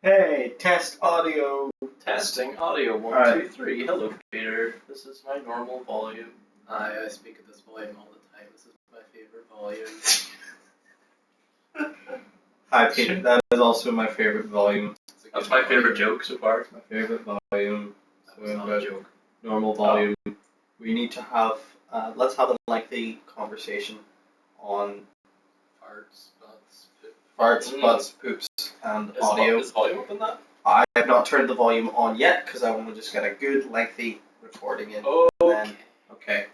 Hey, test audio. Testing audio one, Alright. 2, 3. Hello, Peter. This is my normal volume. I speak at this volume all the time. This is my favorite volume. Hi, Peter. That is also my favorite volume. That's my favorite joke so far. My favorite volume. That was not a joke. Normal volume. We need to have. Let's have a lengthy conversation on Farts, butts, poops, and audio. Is the volume up in that? I have not turned the volume on yet because I want to just get a good lengthy recording in. Okay. And then, okay.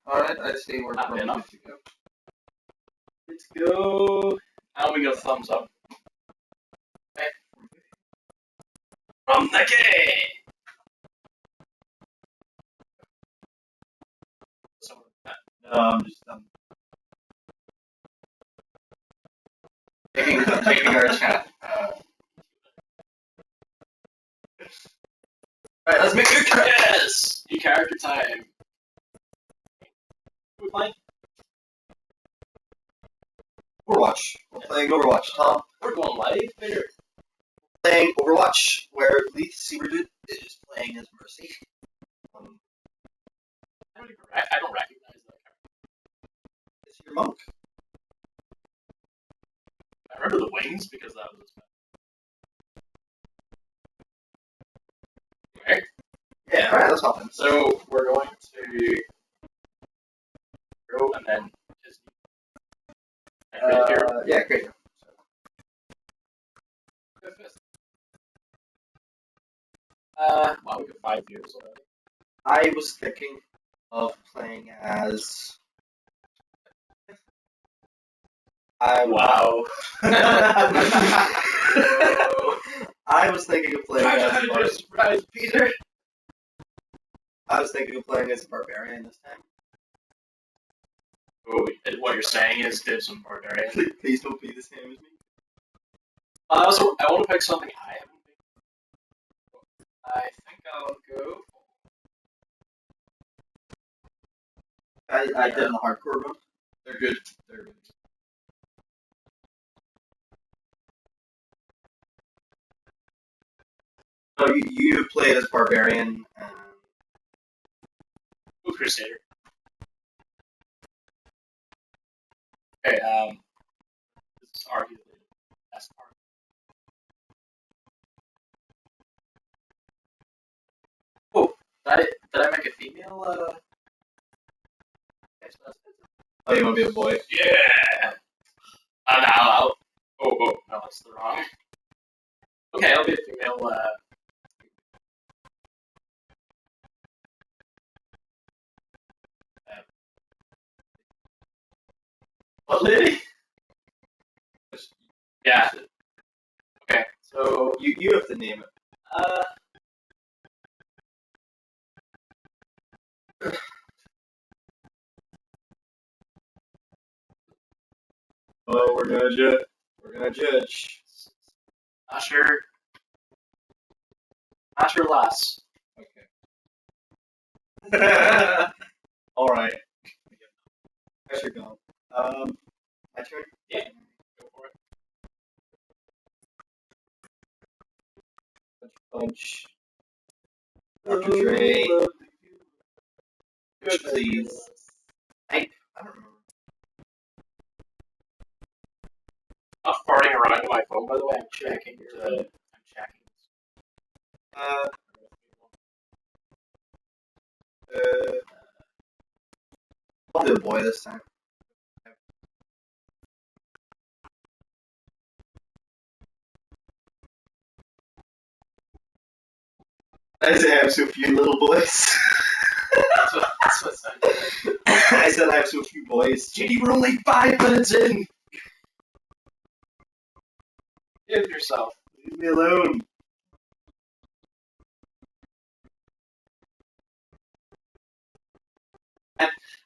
Alright, I see we're Not probably enough. good to go. Let's go. And we got a thumbs up. Okay. From the gay! I'm just taking our chat. Alright, let's make it a Yes! New character time. Who we playing? Overwatch. We're playing Overwatch, Tom. We're going live, Peter. Playing Overwatch, where Leith Seabird is playing as Mercy. I don't recognize that character. Is he your monk? I remember the wings because that was his Okay. Yeah, alright, let's hop in. So we're going to go and then just here. Yeah, great. Wow, we got 5 years already. I was thinking of playing as. Wow. I was thinking of playing as Surprise, Peter. I was thinking of playing as a barbarian this time. Oh, what you're saying is did some barbarian. Please don't be the same as me. Also, I want to pick something I haven't picked. I think I'll go. I did in the hardcore one. They're good. They're good. So you played as barbarian. Ooh, Crusader. Okay, this is arguably the best part. Oh, did I make a female, Oh, you want to be a boy? Yeah! No. Oh, no, that's the wrong. Okay, I'll be a female, What lady? Yeah. Okay, so You have to name it. Oh, we're gonna judge. We're gonna judge. Asher Lass. Okay. All right. I should go. My turn. Yeah. Go for it. Punch. Dr. Dre. Push, please. I don't remember. Not farting around on my phone, by the way. I'm checking. I'm checking. I'll do a boy this time. I say I have so few little boys. That's what sounded. I said I have so few boys. JD, we're only 5 minutes in. Give yourself. Leave me alone.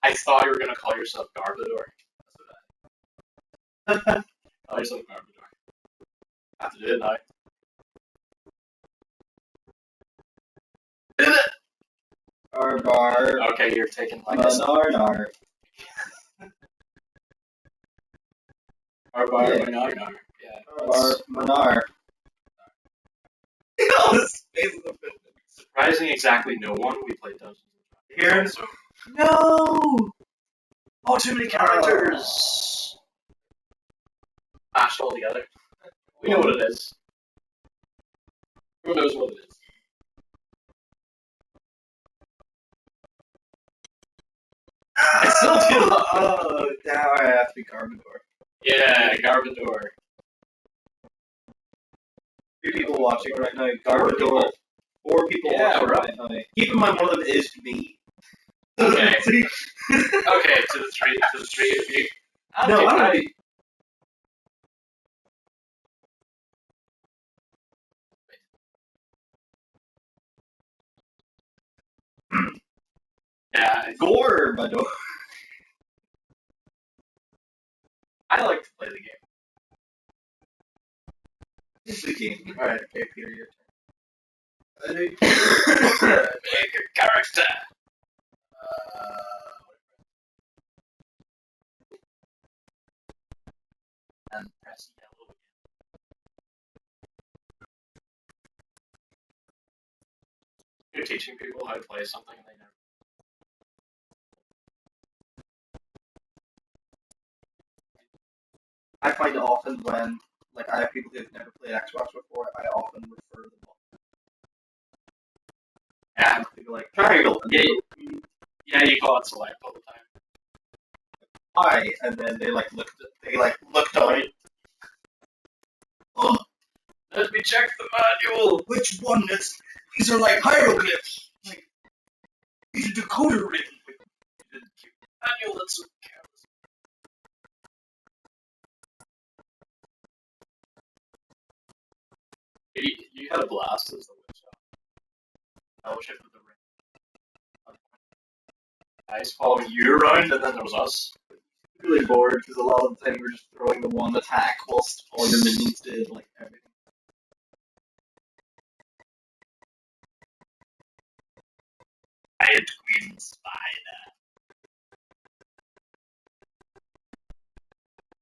I I thought you were gonna call yourself Garbador. That's what I. Call yourself Garbador. Have to do it now. Did it? Bar. Okay, you're taking like a Nar. Arbar, Yeah. Manar. Yeah. Bar. Manar. Surprising exactly no one. We played Dungeons and Here. Dragons. No. Oh, too many characters. Mashed all together. We know what it is. Who knows what it is? I still do. Oh, now I have to be Garbador. Yeah, Garbador. 3 people watching right now. Garbador. 4 people Yeah, watching right. right now. Keep in mind, one of them is me. Okay. Okay, to the three of you. No, I don't. Yeah, Gore, my door. I like to play the game. It's the game. Alright, okay, Peter, your turn. Make a character. And press yellow again. You're teaching people how to play something and they never. I find it often when, like, I have people who have never played Xbox before, I often refer them on. Yeah. People like, triangle. And Yeah, they go, yeah, you call it select all the time. why? And then they look down. Oh, Let me check the manual. which one? These are like hieroglyphs. Like, these are decoder written. Manual, that's so careless. You had a blast as the witch. Fellowship of the Ring. Guys following you around, and then there was us. Really bored because a lot of the time we're just throwing the one attack whilst all your minions did like everything. Giant Queen Spider.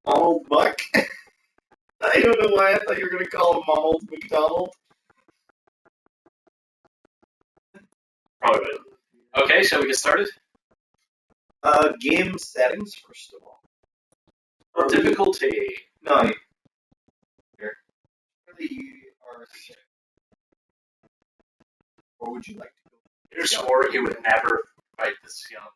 Donald Buck. I don't know why I thought you were gonna call him Donald McDonald. Probably would. Okay, shall we get started? Game settings first of all. Difficulty. No. Here. Really, you are sick. Or would you like to go? You swore you would never fight this young.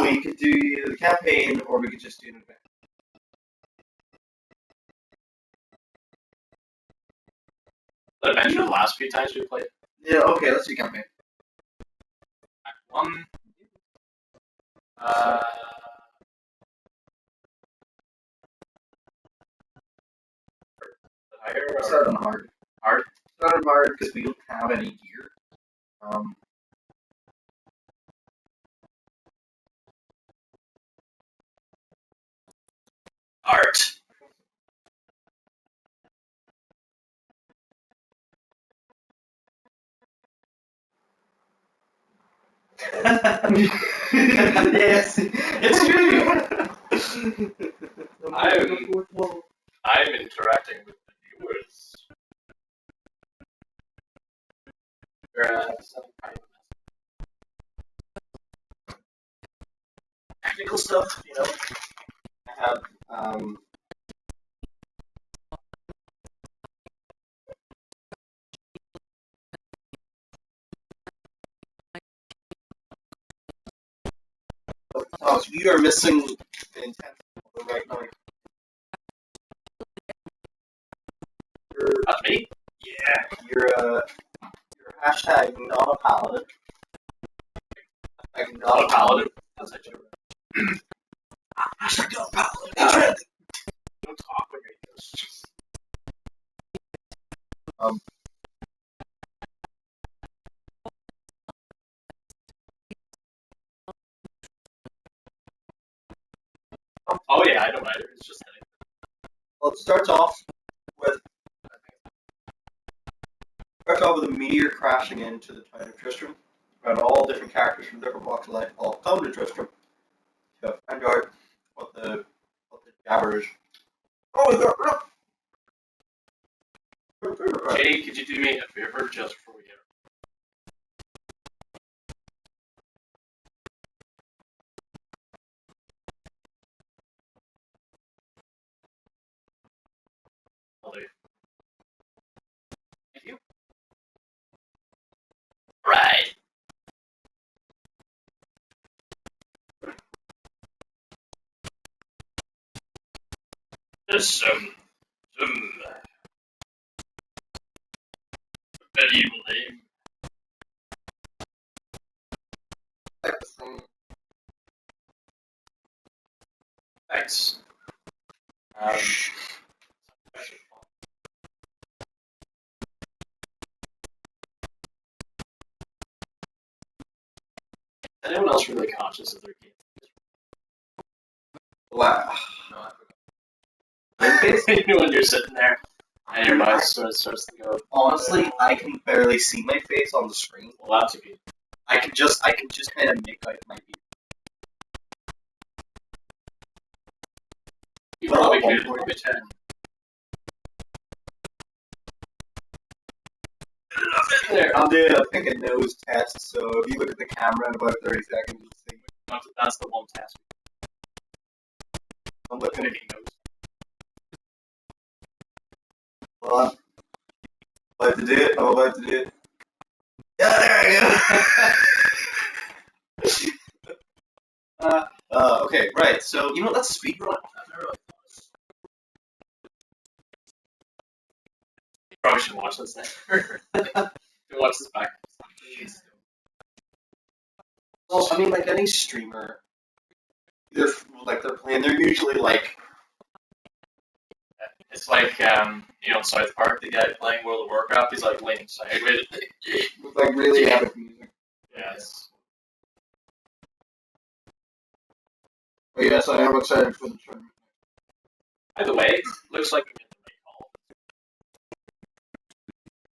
We could do either the campaign or we could just do an event. The adventure the last few times we played. Yeah, okay, let's do campaign. Act 1. Higher or Start on hard. hard? Start on hard because we don't have any gear. Art. Yes, it's true. I'm interacting with the viewers. Some kind of technical stuff, you know. I have Thomas, you are missing the intent right now. That's me. Yeah, you're hashtag not a paladin. Hashtag Not a paladin. That's a joke. Hashtag not a paladin. Don't talk when you're just. I don't either. It's just Well, it starts off with a meteor crashing into the town of Tristram, and all different characters from different walks of life all come to Tristram to find out what the jabber is. Oh my god! Jay, could you do me a favor just before we get I'll do. Thank you. Right. There's some medieval name. Thanks. Is anyone else really conscious of their game? Wow. No, I forgot. You know when you're sitting there and your mouth starts to go. Honestly, I can barely see my face on the screen. Well, that's okay. I can just kind of make out my beard. You probably could. Probably 10. There. I'm doing a pick and nose test, so if you look at the camera in about 30 seconds, you'll see. That's the one test. I'm looking at Picking nose. Hold on. I'm about to do it. Yeah, there I go. Okay, right. So you know that's speedrun. I've never really thought Probably should watch this then. Watch this back. Well, I mean, like any streamer, they're usually like. It's like South Park, the guy playing World of Warcraft, he's like leaning sideways. With like really epic music. Yes. But yes, I am excited for the tournament. By the way, looks like we get the right call.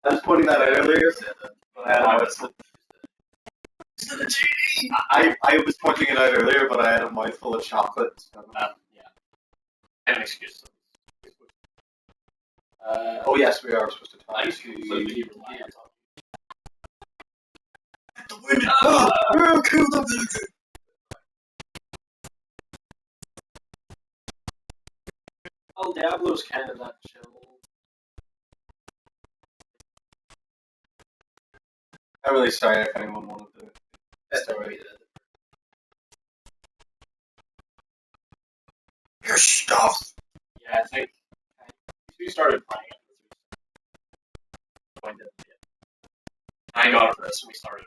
I was pointing that out earlier, but I was pointing it out earlier, but I had a mouthful of chocolate. So. Yeah. I have an excuse. Oh yes, we are supposed to talk. Nice. So you rely on talking. The women. Kill them. Oh, Diablo's kind of that chill. I'm really sorry if anyone wanted to. That's the way Your stuff. Yeah, I think we started playing it. I got it for this when we started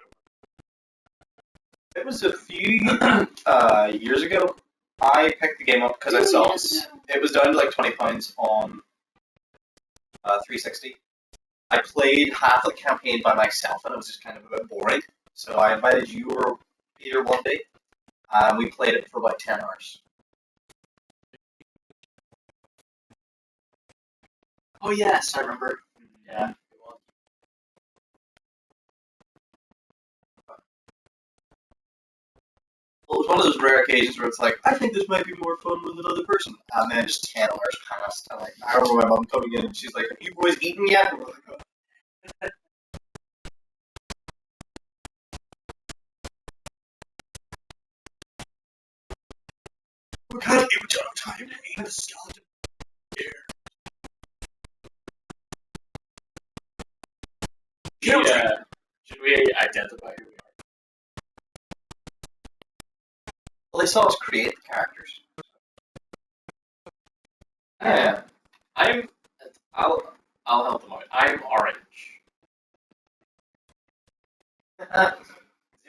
it. It was a few years ago. I picked the game up because I saw it was down to like £20 on 360. I played half the campaign by myself, and it was just kind of a bit boring. So I invited you or Peter one day, and we played it for about 10 hours. Oh yes, I remember. Yeah. Well, it was one of those rare occasions where it's like, I think this might be more fun with another person. And then just 10 hours passed. And like, I remember my mom coming in and she's like, have you boys eaten yet? And we're like, oh. We can't even tell time to eat a skeleton here. Yeah. Should we identify who we are? Well, they saw us create the characters. Yeah. I'll help them out. I'm orange.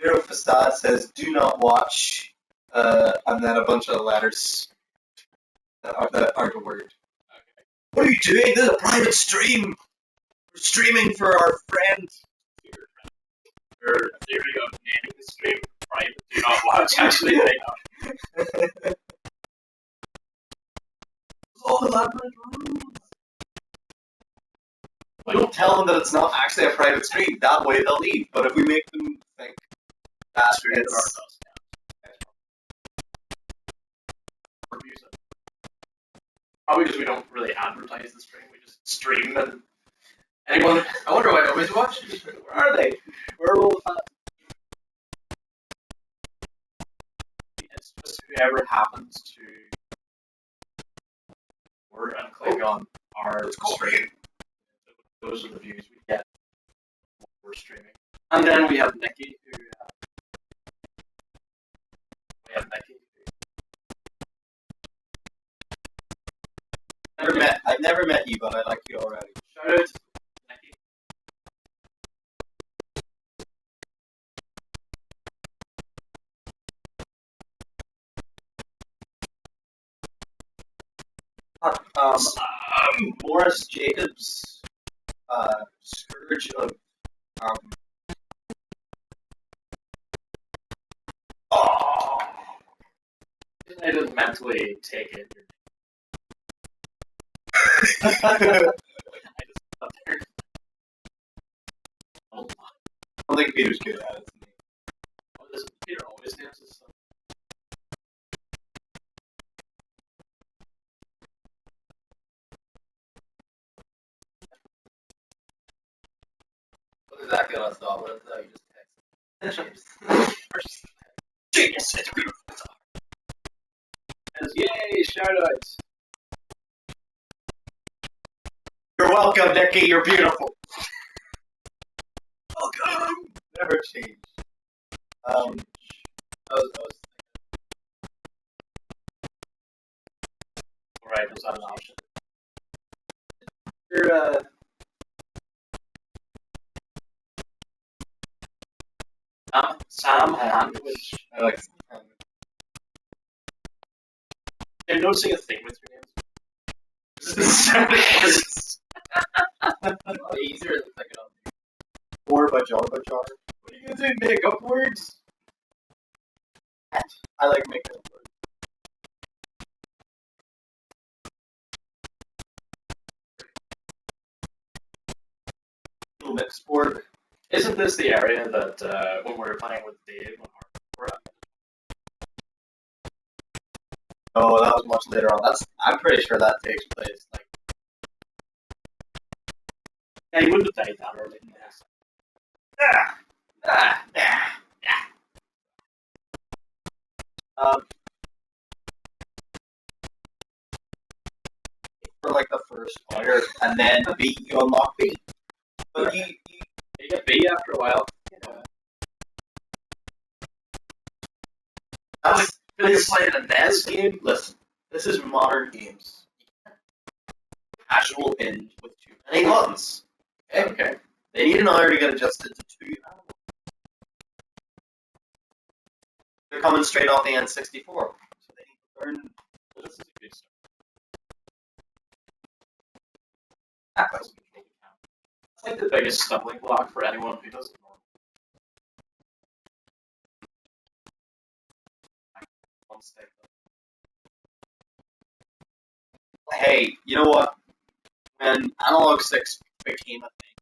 Zero Facade says, do not watch, and then a bunch of letters that aren't a word. Okay. What are you doing? This is a private stream. We're streaming for our friends. Your theory of naming the stream private do not watch actually they know. Oh, elaborate rules. We don't tell them that it's not actually a private stream. That way they'll leave. But if we make them think that it's... Probably because we don't really advertise the stream. We just stream and anyone. I wonder why nobody's watching. Where are they? Where are all the fans? It's just whoever happens to word and click on our stream. Those are the views we get when we're streaming. And then we have Nikki, who I've never met you, but I like you already. Shout out to Nikki. Morris Jacobs, Scourge of I didn't mentally take it. I just thought there. I don't think Peter's good at it. Oh, this Peter always names his stuff. What is that gonna stop? What is that? You just text. Genius, it's beautiful. Yay, shout outs. You're welcome, Nikki. You're beautiful. Welcome. Never change. I was Alright, was that an option? You're Sam Handwich. I like. I'm noticing a thing with your names. easier than picking up. Or by jar. What are you gonna do? Make up words? I like making up words. Little mix board. Isn't this the area that when we were playing with Dave when we're at? Oh, that was much later on. I'm pretty sure that takes place like. Yeah, he wouldn't have died that early. For like the first player, and then B, you unlock B. But you get B after a while. That's When you're playing a NES game. Listen, this is modern games. Casual binge with too many buttons. Okay. They need an hour to get adjusted to 2 hours. They're coming straight off the N64, so they need to learn. Well, this is a good start. It's like the biggest stumbling block for anyone who doesn't know. One stick. Hey, you know what? When analog sticks became a thing,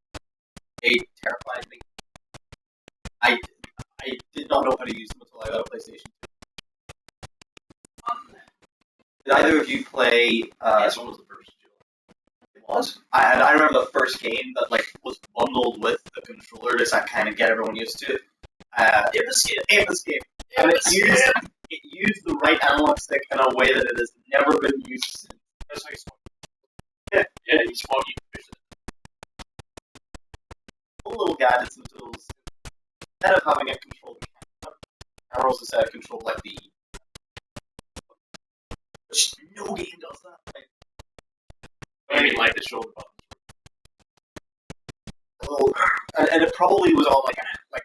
they terrified me. I did not know how to use them until I got a PlayStation 2. Did either of you play? Yes, one was the first. It was. I remember the first game that like was bundled with the controller to kind of get everyone used to it. It and it used the right analog stick in a way that it has never been used since. That's how you spawn. Yeah, you spawn, you can push it. All little gadgets and tools. Instead of having it controlled, I also said control like the. Which no game does that. I mean, like the shoulder buttons. And it probably was on like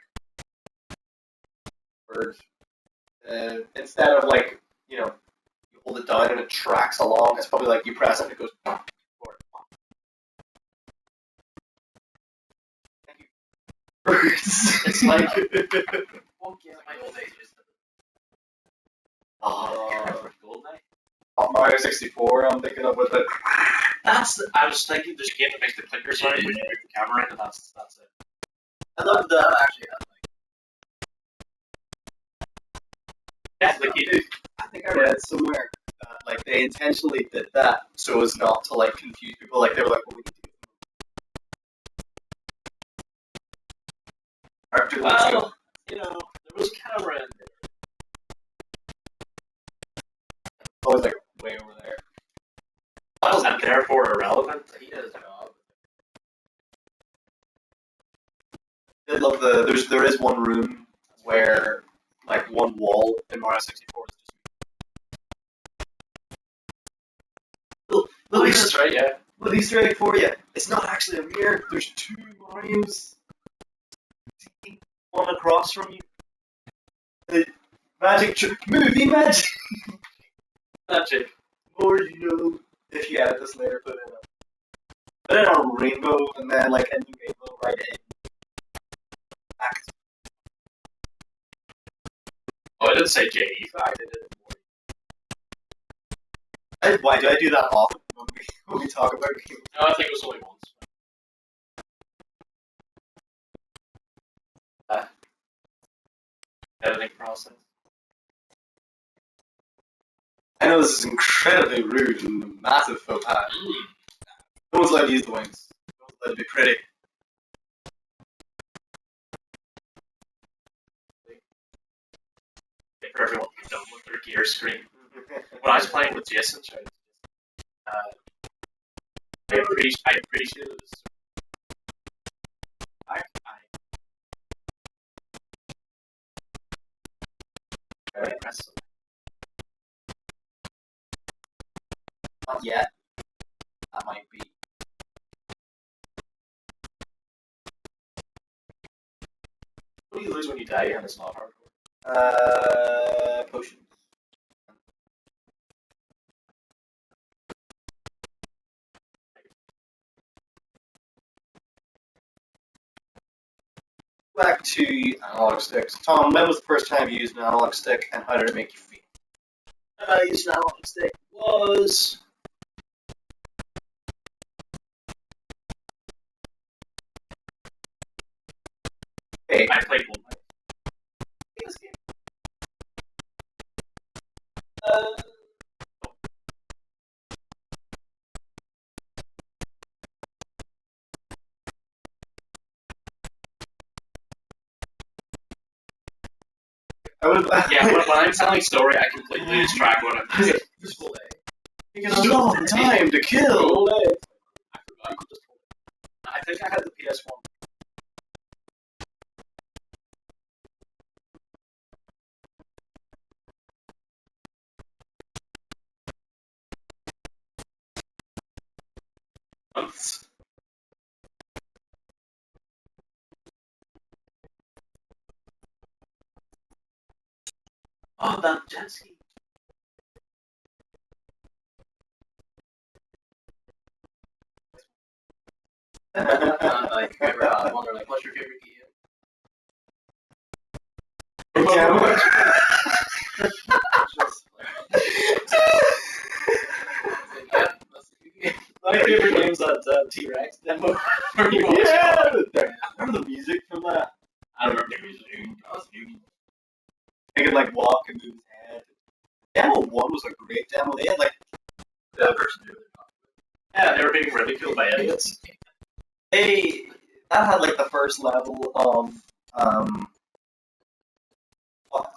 word. Instead of like you hold it down and it tracks along. It's probably like you press it and it goes. Forward. Thank you. It's like my old age. oh, Goldeneye. Oh, not Mario 64 I'm thinking of with it. I was thinking there's a game that makes the clicker sound when you move the camera in, and that's it. I love that actually. Yeah, like you do. I think I read somewhere that like they intentionally did that so as not to like confuse people. Like they were like, "Well, we need to get them." Well, you know, there was a camera in there. Always like way over there. What was that therefore irrelevant? He did his job. I did love there is one room where like one wall in Mario 64 is just little That's right, yeah. little Easter egg for you. It's not actually a mirror. There's two Marios. One across from you. The magic trick movie magic. Magic. Or you know, if you edit this later, put in a rainbow and then like a new rainbow right in. Act. Oh, I didn't say JD fact, I did it more. Why do I do that often when we talk about games? No, I think it was only once. Editing process. I know this is incredibly rude and a massive faux pas. No one's allowed to use the wings. No one's allowed to be pretty. For everyone who don't with their gear screen. When I was playing with Jason, I appreciated this. Very impressive. Not yet. That might be. What do you lose when you die and it's not hardcore? Potions. Back to analog sticks. Tom, when was the first time you used an analog stick and how did it make you feel? I used an analog stick was... Hey, I played one night. This game. Yeah, when I'm telling story, I completely lose track what I'm doing. Because a long time to kill. I think I had the PS1. Oh, that jet ski. Like, I wonder, like, what's your favorite game? My favorite game's that T-Rex demo. Yeah! I remember the music from that. I don't remember the music. He could like walk and move his head. Demo 1 was a great demo. They had like That person who Yeah, they were being ridiculed by idiots. that had like the first level of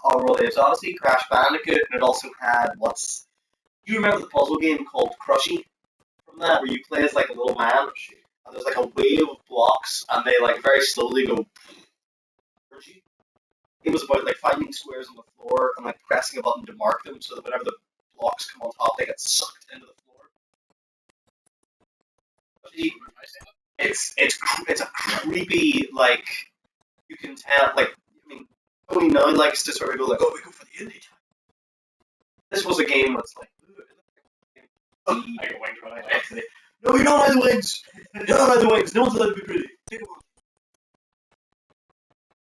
All It's Odyssey, Crash Bandicoot, and it also had do you remember the puzzle game called Crushy from that, where you play as like a little man and there's like a wave of blocks and they like very slowly go. It was about like finding squares on the floor and like pressing a button to mark them so that whenever the blocks come on top, they get sucked into the floor. It's a creepy, like, you can tell, like, I mean, Tony now likes to sort of go like, oh, we go for the indie time. This was a game that's like, I got winged right away. no, you don't ride the wings. You don't ride the wings. No one's allowed to be pretty. Take a walk.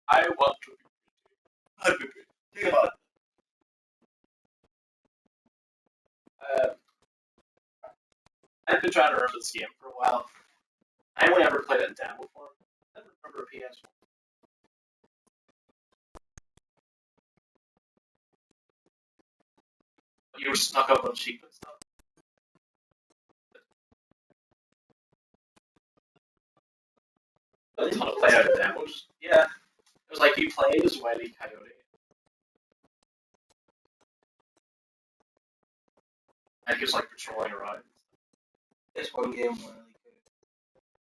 I want to be. I'd be pretty. Take a walk. I've been trying to remember this game for a while. I only ever played it in demo form. I don't remember PS1. You were snuck up on sheep and stuff. A ton of play out of demos. Yeah. It was like you played as Wile E. Coyote. And he was like patrolling around. There's one game where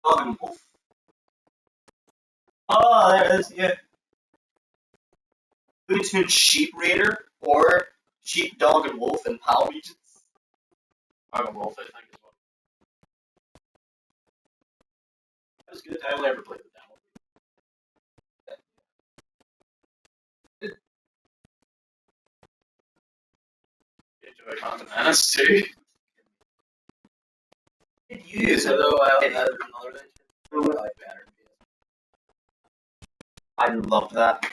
Dog and Wolf. Oh, there it is, yeah. Looney Tunes Sheep Raider or Sheep, Dog, and Wolf in PAL regions. Dog and Wolf, I think, as well. That was good. I only ever played the demo. Enjoy Content Menace too. Did you use it? Although I had another thing. I like better. I love that.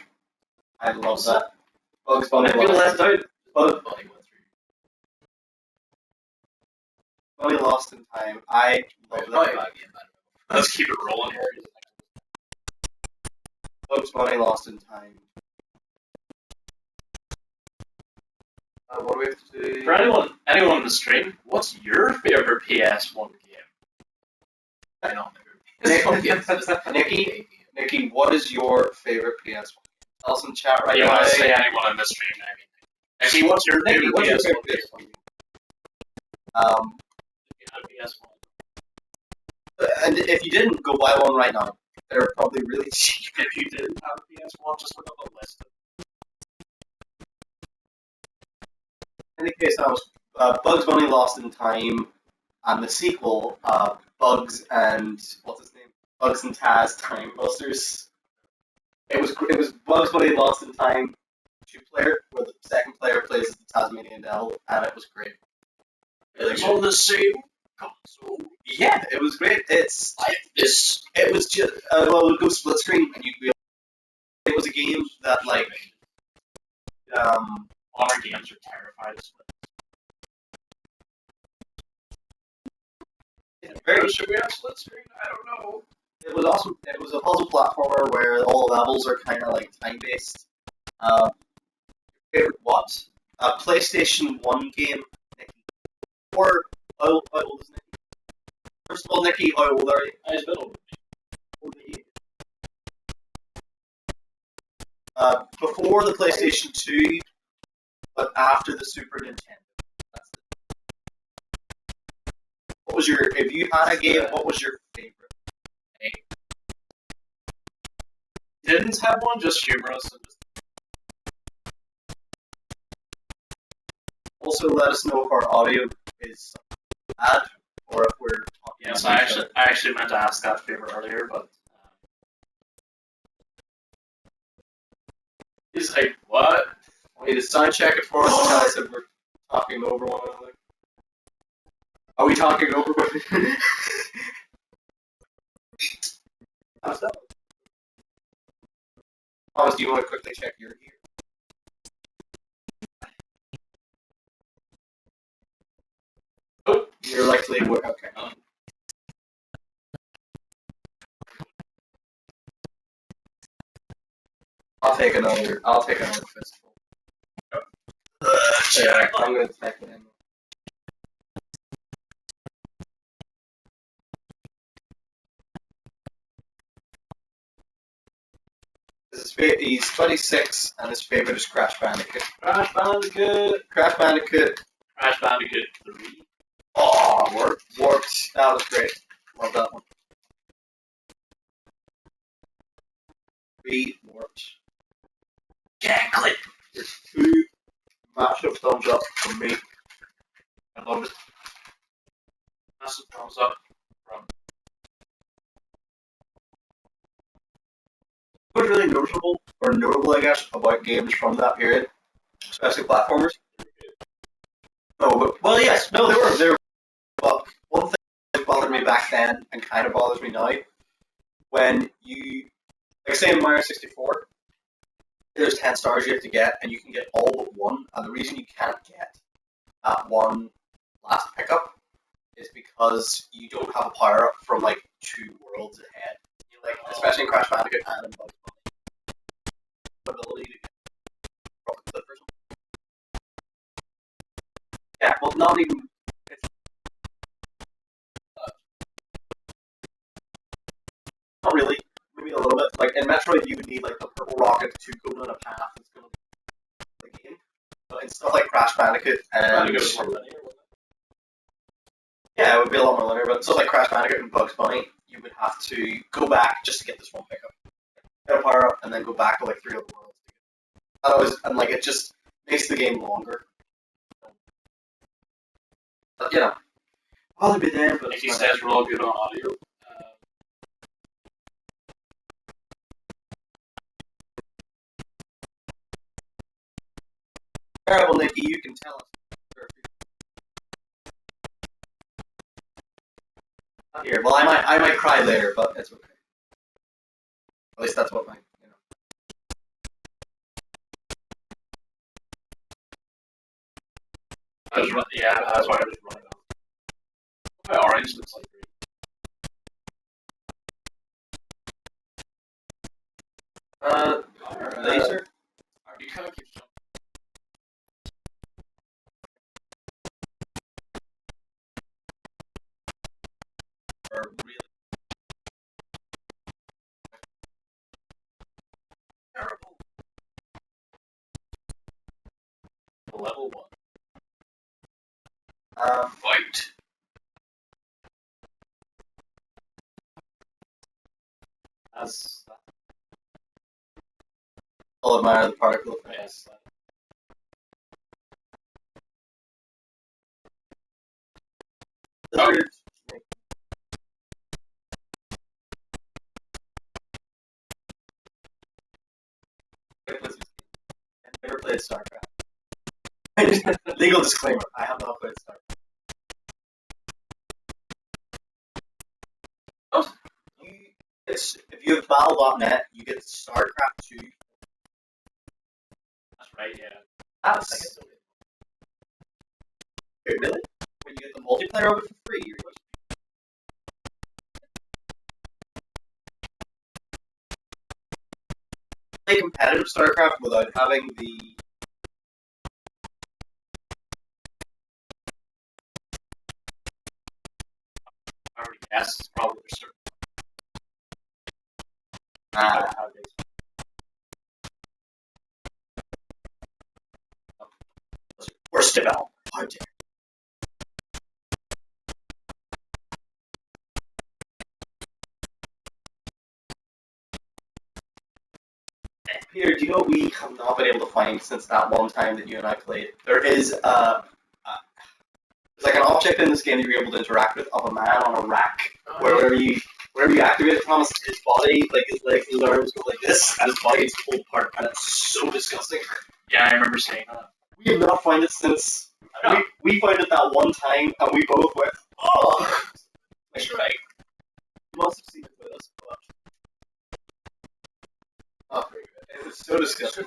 I love that. Bugs Bunny left out. Bugs Bunny went through. Bunny Lost in Time. I love Probably that. not game better. Let's keep it rolling here. Bugs Bunny Lost in Time. What do we have to do? For anyone on the stream, what's your favorite PS1 game? I don't Nikki, what is your favorite PS1? Tell us in chat right You now. want to say anyone on the stream? Nikki, what's your favorite Nikki, what's your PS1 favorite game? PS1? And if you didn't, go buy one right now. They're probably really cheap. If you didn't have a PS1, just look up the list. In the case, that was Bugs Bunny Lost in Time, and the sequel, Bugs and what's his name? Bugs and Taz Time Busters. It was Bugs Bunny Lost in Time, 2-player, where the second player plays as the Tasmanian Devil, and it was great. It's on the same console. Yeah, it was great. It's like this. It was just well, it would go split screen, and you'd be. It was a game that like Honor games are terrified of split. Should we have split screen? I don't know. It was awesome. It was a puzzle platformer where all the levels are kind of like time based. Favorite what? PlayStation 1 game, Nikki. Or how old is Nikki? First of all, Nikki, how old are you? I was a bit older. Before the PlayStation 2, but after the Super Nintendo. That's it. What was your? If you had a game, what was your favorite? Didn't have one, just humorous. And just... Also, let us know if our audio is bad or if we're talking. Yes, I actually meant to ask that favor earlier, but he's like, "What?" Wait, is sound check it for us and tell us if we're talking over one another? Are we talking over one another? How's that? Thomas, do you want to quickly check your gear? Oh, you're likely okay. I'll take another fistful. Check. I'm gonna type it in. He's 26, and his favorite is Crash Bandicoot. Crash Bandicoot. Crash Bandicoot. Crash Bandicoot 3. Oh, worked. That was great. Love that one. 3 worked. Yeah, click. There's 2 massive thumbs up from me. I love it. Massive thumbs up from. What's really notable, I guess, about games from that period, especially platformers. No, but well, yes, no, they were. But one thing that bothered me back then and kind of bothers me now, when you, like, say in Mario 64, there's 10 stars you have to get, and you can get all but one, and the reason you can't get that one last pickup is because you don't have a power up from like 2 worlds ahead. You like, especially in Crash Bandicoot and in Bugs Bunny, ability to get rocket clip or something. Yeah, well, not even. It's not really. Maybe a little bit. Like in Metroid, you would need like the purple rocket to go down a path that's going to the game. But in stuff like Crash Bandicoot and yeah, it would be a lot more linear. But stuff like Crash Bandicoot and Bugs Bunny, you would have to go back just to get this one pickup, get a power up, and then go back to like 3 other worlds. That was, and like it just makes the game longer. But you know, I'll be there. But Like he says, we're all good on audio. Terrible, Nikki. You can tell us. Not here. Well, I might cry later, but it's okay. At least that's what my, you know. I was running. Yeah, that's why I was running out. My orange looks like green. Laser. You kind of keep jumping. Or really Terrible. Level 1. Fight. That's I'll admire the particle effect. yes. Oh. I've never played StarCraft. Legal disclaimer: I have not played StarCraft. Oh, if you have Battle.net, you get StarCraft 2. That's right. Yeah. That's wait, really? When you get the multiplayer of it for free, you're going to play competitive StarCraft without having the. I already guessed. It's probably for certain. Worst development. How dare. Peter, do you know what we have not been able to find since that one time that you and I played? There is there's like an object in this game that you're able to interact with of a man on a rack. Wherever you activate it, Thomas, his body, like his legs, his arms go like this, and his body is pulled apart, and it's so disgusting. Yeah, I remember saying that. We have not found it since. We found it that one time, and we both went, oh! That's right. You must have seen it with us, but. Oh, very good. It was so disgusting.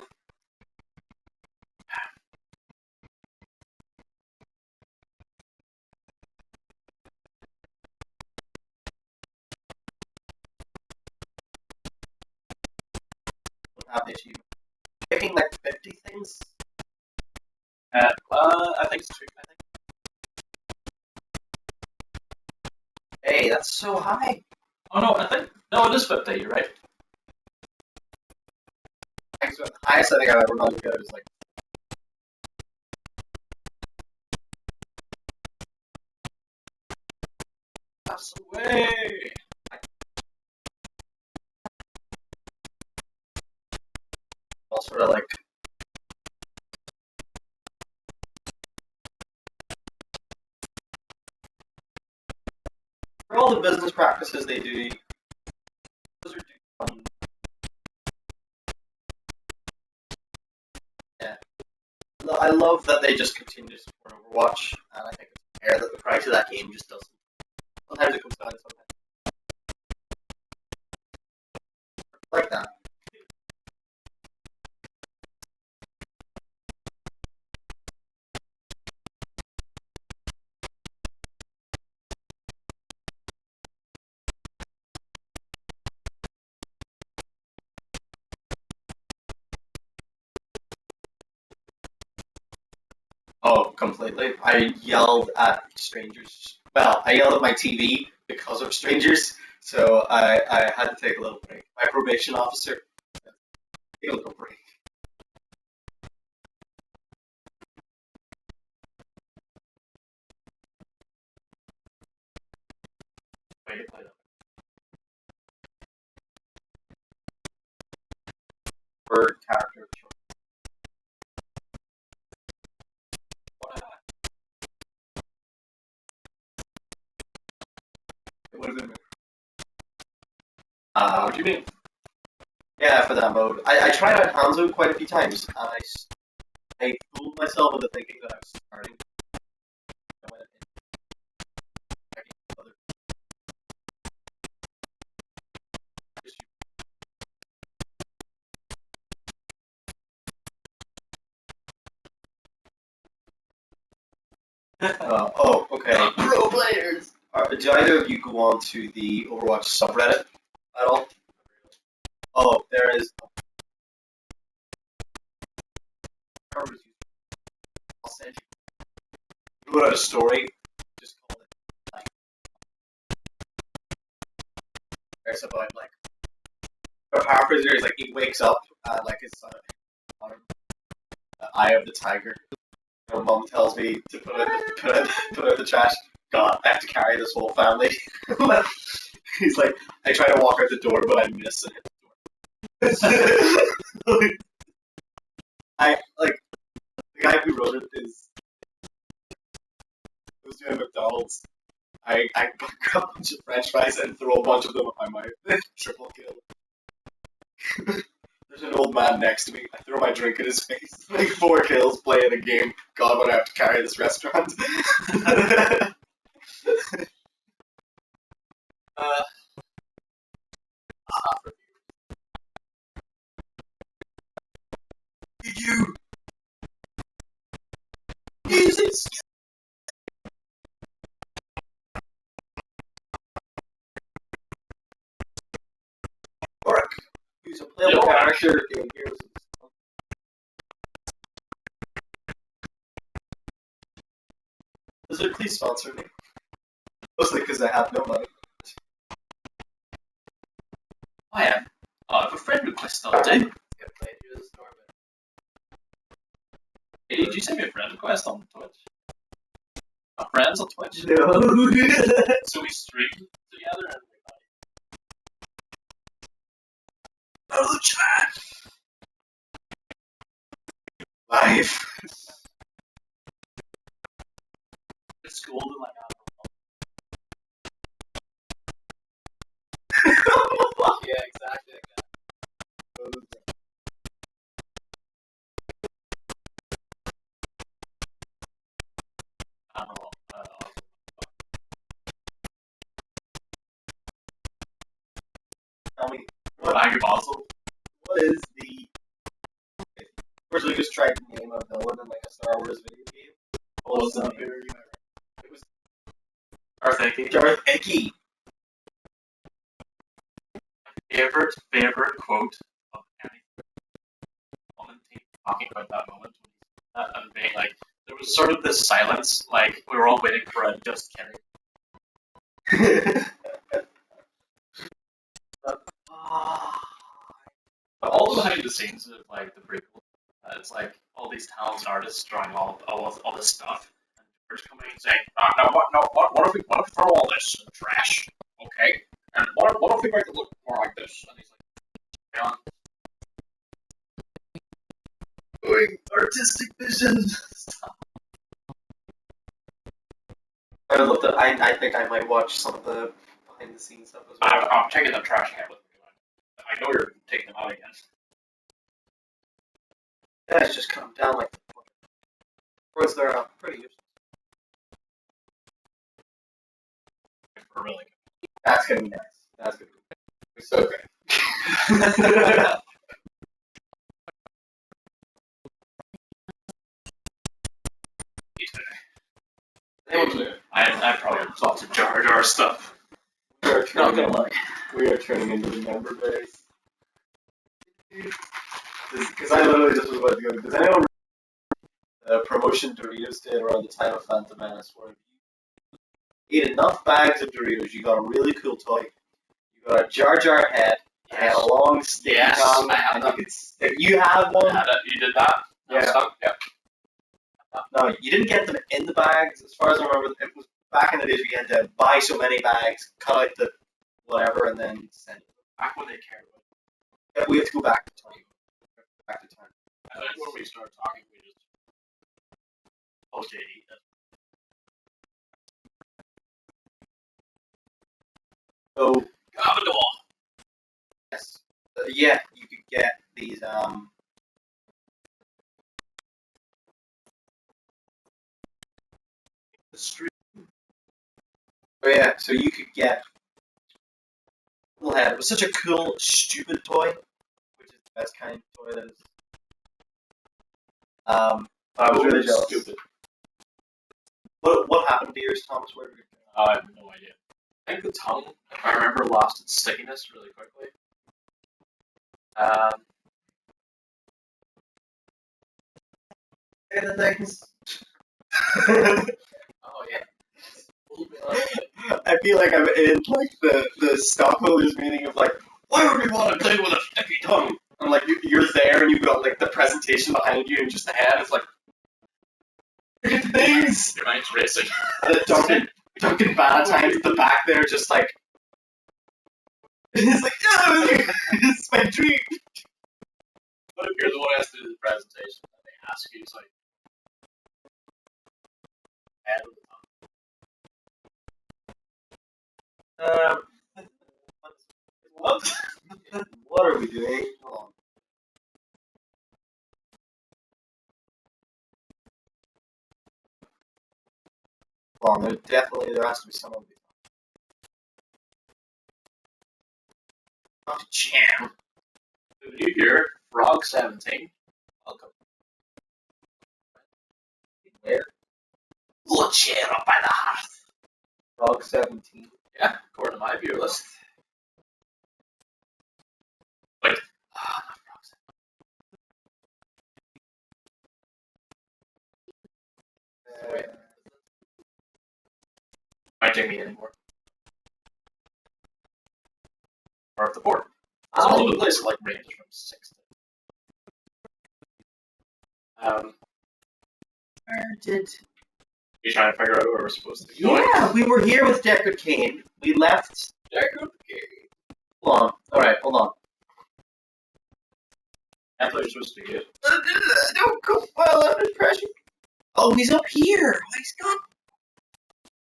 Have the achievement. Picking like 50 things? I think it's 2. I think. Hey, that's so high. Oh no, no, it is 50. You're right. The highest I think I've ever done is like. That's the way. All sort of like. For all the business practices they do, those are done. Yeah. I love that they just continue to support Overwatch, and I think it's fair that the price of that game just doesn't. Sometimes it comes down, sometimes. Like that. Oh, completely. I yelled at strangers. Well, I yelled at my TV because of strangers, so I had to take a little break. My probation officer, take a little break. Way to play that. For character choice. It would have been. What do you mean? Yeah, for that mode. I tried out Hanzo quite a few times, and I fooled myself into thinking that I was starting. I went in checking other. Oh, okay. Pro players! Do either of you go on to the Overwatch subreddit at all? Oh, there is. I'll send you. You wrote out a story. Just call it like. It's about like. A power prisoner is like he wakes up like his eye of the tiger. My mom tells me to put out the trash. God, I have to carry this whole family. He's like, I try to walk out the door, but I miss and hit the door. I like the guy who wrote it is was doing McDonald's. I grab a bunch of French fries and throw a bunch of them at my mouth. Triple kill. There's an old man next to me. I throw my drink in his face. Like 4 kills, playing a game. God, would I have to carry this restaurant? Did you? Is it? Work. Use a playable character in Heroes of the Storm. Blizzard, please sponsor me. Mostly because I have no money. I am. I have a friend request I'll do. Get played through the storm. Hey, did you send me a friend request on Twitch? Our friends on Twitch? No. So we stream together and Oh, the chat! Life. it's cool to like Yeah, exactly. I don't know. Tell me, Bag of Basel. what is the... First, we just tried to name a villain in like a Star Wars video game. What was the name? It was Darth Icky. Darth Icky. Favorite quote of any commentator talking about that moment and being like, there was sort of this silence, like we were all waiting for a just kidding. But all the behind the scenes of like the prequel, it's like all these talented artists drawing all this stuff, and George coming and saying, what if we throw all this in the trash, okay? And what if we make it look more like this? And he's like, yeah. Doing artistic vision. I would love to. I think I might watch some of the behind the scenes stuff as well. I'm taking the trash out with me. I know you're taking them out again. Yeah, it's just come down like. Whereas they're pretty useless. We're really good. That's gonna be nice. That's gonna be so great. I probably have lots of Jar Jar stuff. Not Not gonna gonna lie. We are turning into the member base. Because I literally just was about to go. Does anyone promotion Doritos did around the time of Phantom Menace, where if you ate enough bags of Doritos, you got a really cool toy. You got a Jar Jar head, and a long sticky tongue. I have that. You had one? You did that? Yeah. Yeah. No, you didn't get them in the bags. As far as I remember, it was back in the days we had to buy so many bags, cut out the whatever, and then send it. Back when they cared about it. Yeah, we have to go back to time. Back to time. I think when we started talking, we just JD. So, Commodore. yes. Yeah, you could get these, the street. Oh yeah, so you could get little head. It was such a cool, stupid toy, which is the best kind of toy that is. I was really jealous. Stupid. What happened to yours, Thomas? Where did it go? I have no idea. I think the tongue, if I remember, lost its stickiness really quickly. And the things. Oh yeah. I feel like I'm in like the stockholders meeting of like, why would we want to play with a sticky tongue? And like you're there and you've got like the presentation behind you and just the hand. It's like, look at the things. Your mind's racing. And then Duncan Valentine's at the back there, just like, it's like, oh, it's my dream. What if you're the one who has to do the presentation and they ask you, it's like, head of the tongue. What are we doing? Hold on. There has to be someone. Not a jam. New year, Frog 17. Welcome. Where? Little chair up by the hearth. Frog 17. Yeah, according to my viewer list. Wait. Not Frog 17. Might take me anymore. Or up the board. It's all over the place. It like ranges from 6 to. Where did? You trying to figure out where we're supposed to go? Yeah, we were here with Deckard Cain. We left. Deckard Cain. Hold on. Alright, hold on. I thought you were supposed to be good. Don't go well under pressure. Oh, he's up here. Oh, he's gone.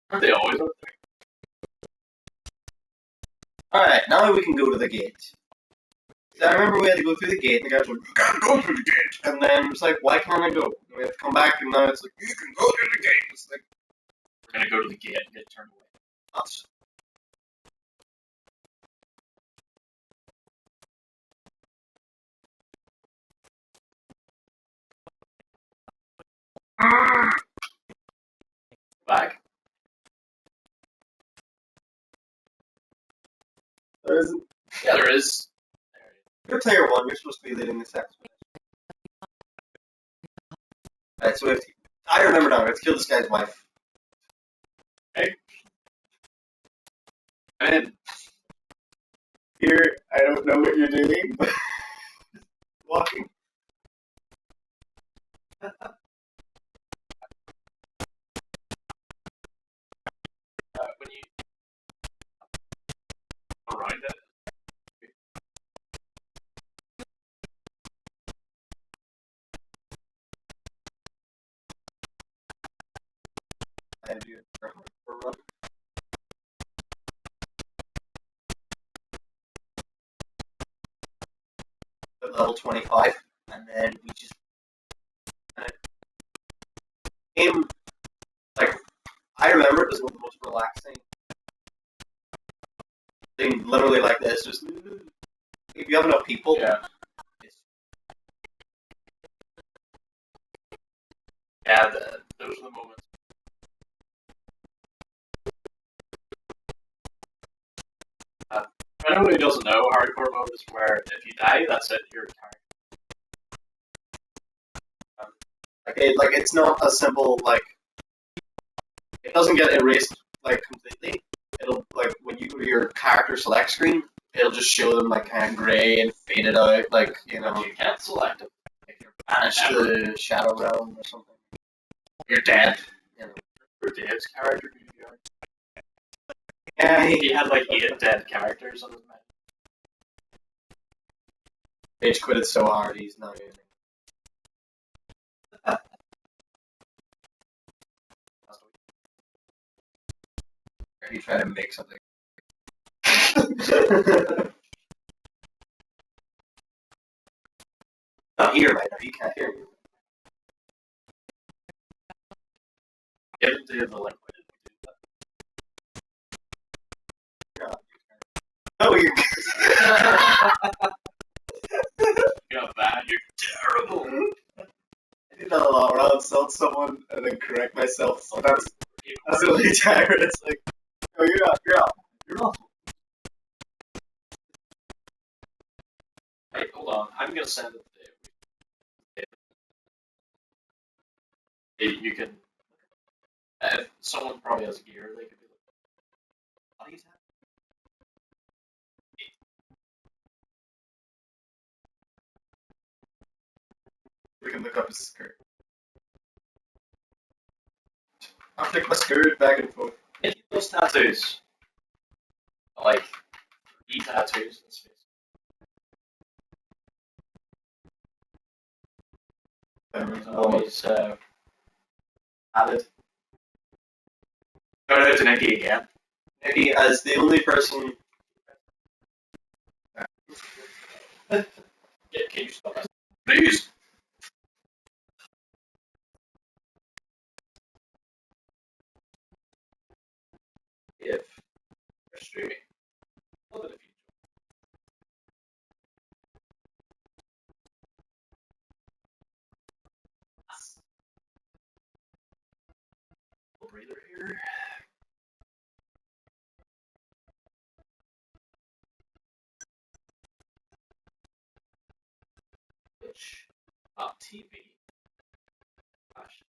Aren't they always up there? Alright, now we can go to the gate. I remember we had to go through the gate, and the guy was like, you can't go through the gate! And then it's like, why can't I go? And we have to come back, and now it's like, you can go through the gate! It's like, we're gonna go to the gate and get turned away. nuts. Back. There isn't. Yeah, there is. You're player 1, you're supposed to be leading this expedition. Alright, so we have to, I remember now, we have to kill this guy's wife. Okay. And here, I don't know what you're doing, but walking. When you around it. I do it for a run. At level 25, and then we just came, like, I remember it was one of the most relaxing thing, literally like this, just, if you have enough people, Yeah. It's, Yeah, those are the moments. For anyone who doesn't know, hardcore mode is where if you die, that's it, you're retired. Like it's not a simple like. It doesn't get erased like completely. It'll like when you go to your character select screen, it'll just show them like kind of grey and faded out, like But you can't select it if you're banished banished. to the Shadow Realm or something. You're dead. You know. For Dave's character, Yeah, he had like 8 dead characters on his map. Rage quit it so hard he's not doing it. He tried to make something. Not here right now. He can't hear you. Give it to the liquid. Oh, you're. You're bad. You're terrible. I do that a lot when I'll insult someone and then correct myself. So that's really tired. It's like, oh, you're not. You're awful. Wait, hold on. I'm gonna send it to Dave. You can. If someone probably has gear, they could be like, "What are you talking?" We can look up his skirt. I'll flick my skirt back and forth. Get those tattoos. Like, 3 tattoos in his face. Always added. Shout out to Nicky again. Maybe as the only person. Yeah, can you stop that? Please! If you're streaming, a little bit of future. Breather here. Twitch. TV. Gosh.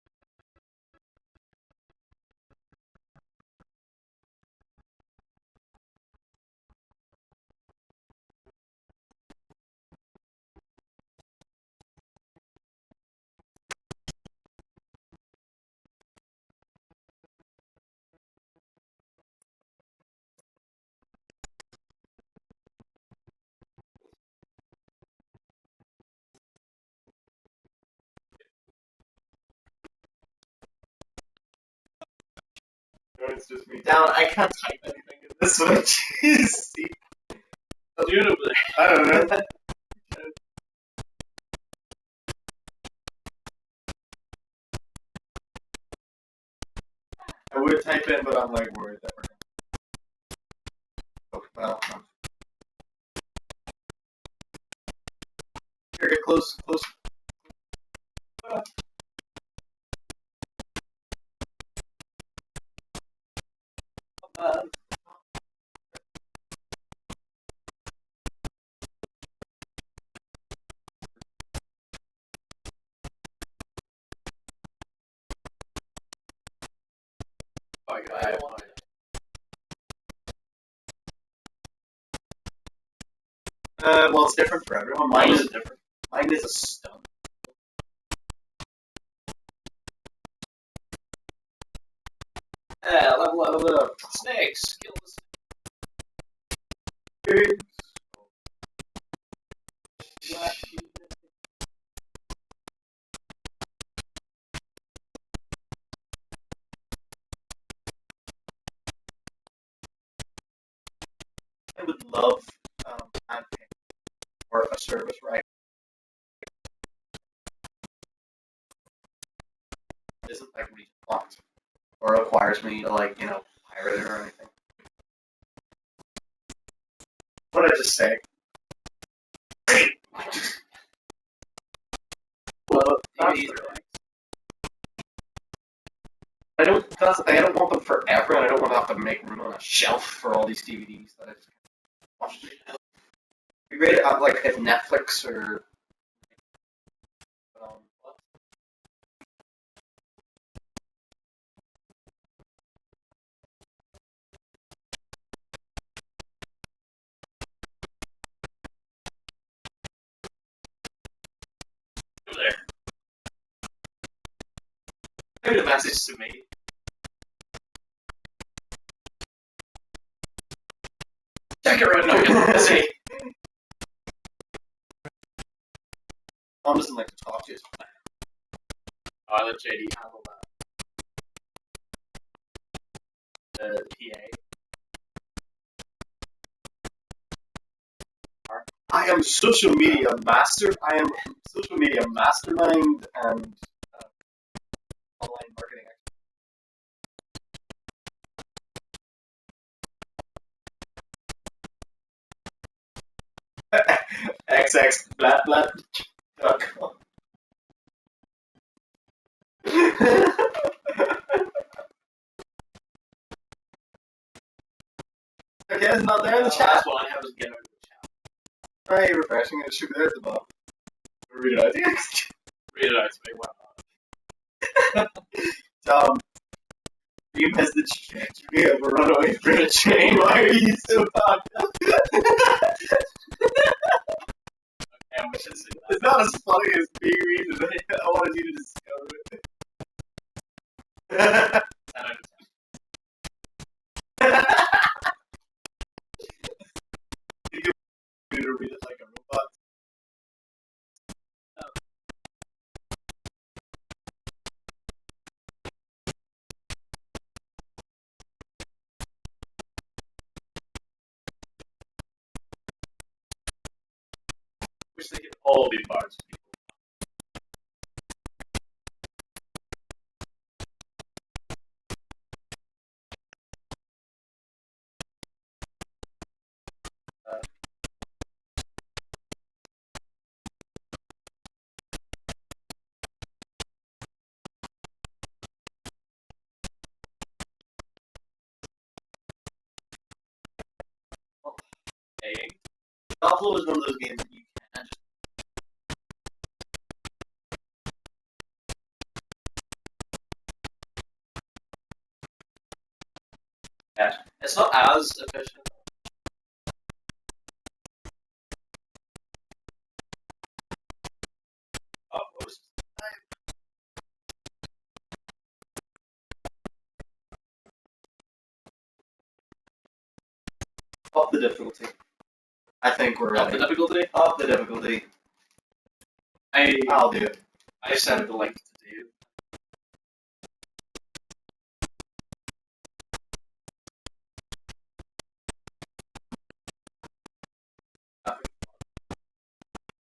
It's just me. Down. I can't type anything in this one. Jeez. I'll do it over there. I don't know. I would type in, but I'm like worried that we're gonna. Oh, well. Here, get close. Oh, God. Well, it's different for everyone. Mine is different. Mine is a stun. Yeah, level up. Snakes. Kill the snakes. I would love admin or a service right. It isn't like region locked or requires me to like pirate it or anything. What did I just say? Well, I don't. That's the thing. I don't want them forever, and I don't want to have to make room on a shelf for all these DVDs that I just watched. We rate it like if Netflix or Maybe the message to me. Check it right now. You're busy. Mom doesn't like to talk to you. Oh, I let JD handle that. The PA. I am social media mastermind and online marketing expert. xxblatblat.com. Okay, it's not there in the chat. Last one I have is get out of the chat. Alright, refreshing. It should be there at the bottom. Read it out to you. Read it out to me. Wow. Tom, you missed the trajectory of a runaway freight train. Why are you so pumped? And we should see that. It's not as funny as being reason. I wanted you to discover it. 10 out of 10. You can read it like a robot. Wish they could all be parts of people. Buffalo is one of those games that you can't just. Yeah. It's not as efficient. Oh, what was Up the difficulty. I think we're Up ready. the difficulty? Up the difficulty. I'll do it. I sent the link to Dave.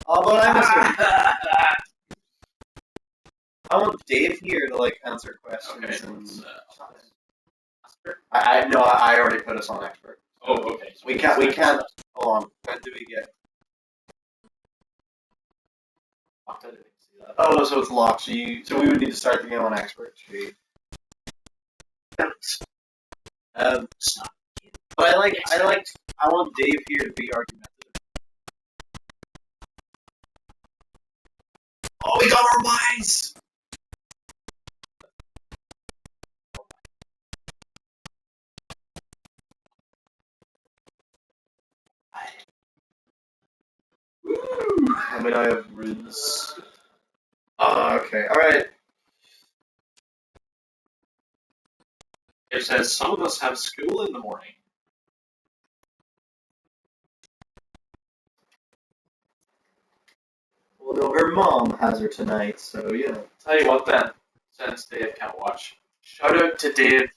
Oh, but I missed it. I want Dave here to like answer questions. Okay. And Expert? I already put us on expert. Oh, okay. So We can't. Hold on. When do we get? I didn't see that. Oh, so it's locked. So we would need to start the game on expert. But I want Dave here to be argumentative. Oh, we got our wise. I mean, I have runes. Okay, alright. It says some of us have school in the morning. Well, no, her mom has her tonight, so yeah. Tell you what then, since Dave can't watch, shout out to Dave.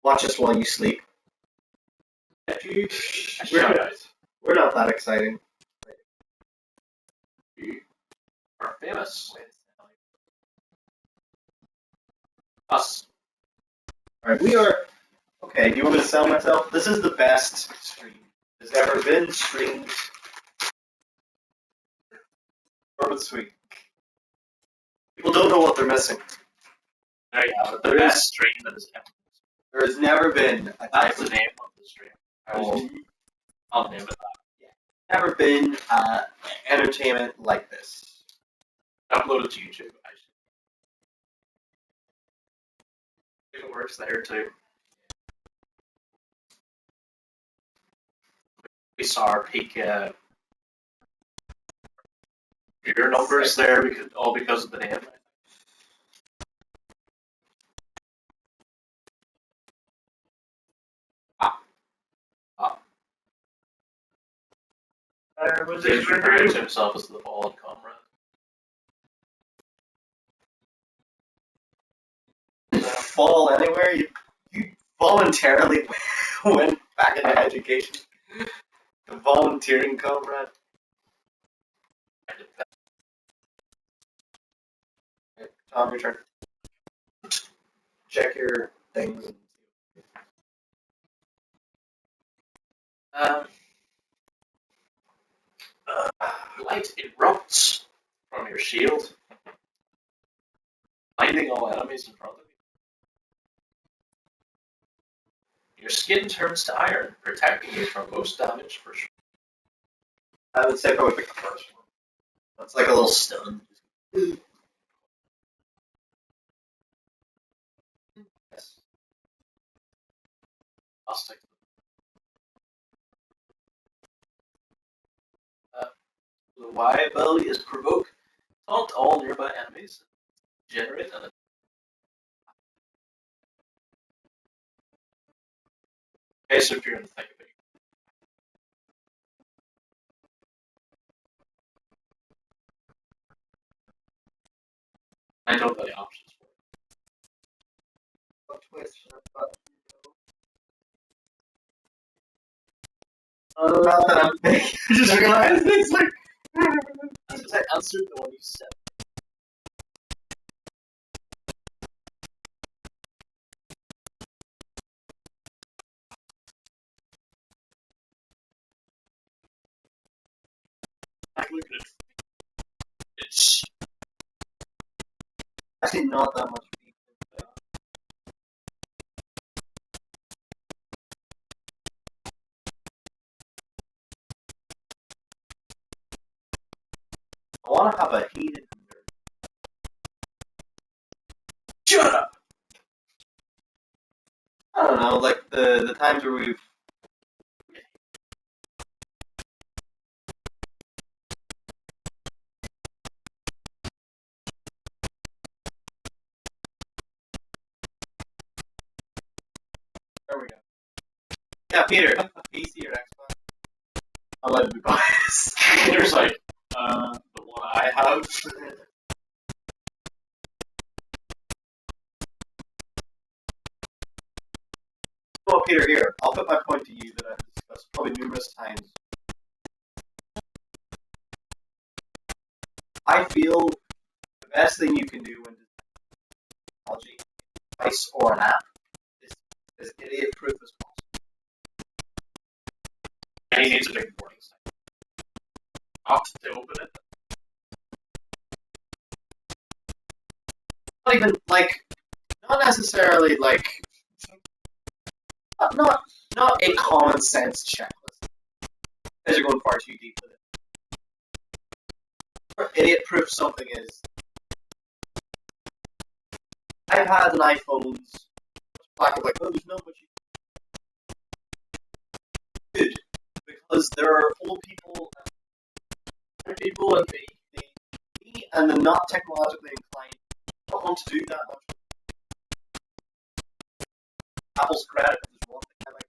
Watch us while you sleep. Shout out. We're not that exciting. You are famous. Us. Alright, we are. Okay, do you want me to sell myself? This is the best stream that's ever been streamed. Short but sweet. People don't know what they're missing. There you have it. The best stream that has ever. There has never been a That's type the of name of the stream. I'll name it that. never been entertainment like this. Upload it to YouTube. I think it works there too. We saw our peak Your numbers there because of the name. James referring to himself as the fallen comrade. Fall anywhere? You voluntarily went back into education. The volunteering comrade. Tom, your turn. Check your things. Light erupts from your shield, blinding all enemies in front of you. Your skin turns to iron, protecting you from most damage for sure. I would say probably pick the first one. That's like a little stun. Yes. I'll stick to the Y ability is provoke. Taunt all nearby enemies. Generate an okay, so if you're in the thick of it. I don't know the options for it. Not that I'm big. I just realized it's like. That's because I answered the one you said. I look at it. It's Actually, not that much. I want to have a heated. shut up. I don't know, like the times where we've. There we go. Yeah, Peter. PC or Xbox? I'll let it be biased. There's like the one I have. Well, Peter, here. I'll put my point to you that I've discussed probably numerous times. I feel the best thing you can do when technology, device, or an app is as idiot-proof as possible. And he needs a big warning sign. Not to open it. Not even, like, not necessarily, like, not a common sense checklist. Because you're going far too deep with it. Idiot-proof something is iPads and iPhones. Black is like, oh, there's not much you good because there are old people and me and the not technologically inclined don't want to do that much. Apple's credit is one thing I like.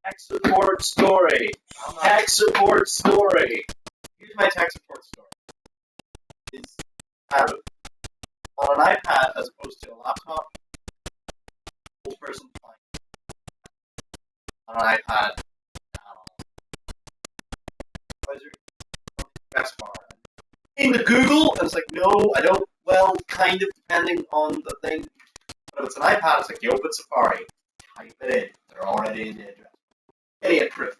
Tech support story. Tech support story. Here's my tech support story. It's on an iPad as opposed to a laptop. Old person fine. On an iPad, best bar. Into Google, and it's like, no, I don't. Well, kind of depending on the thing. But if it's an iPad, it's like you open Safari, type it in. They're already in the address. Idiot proof.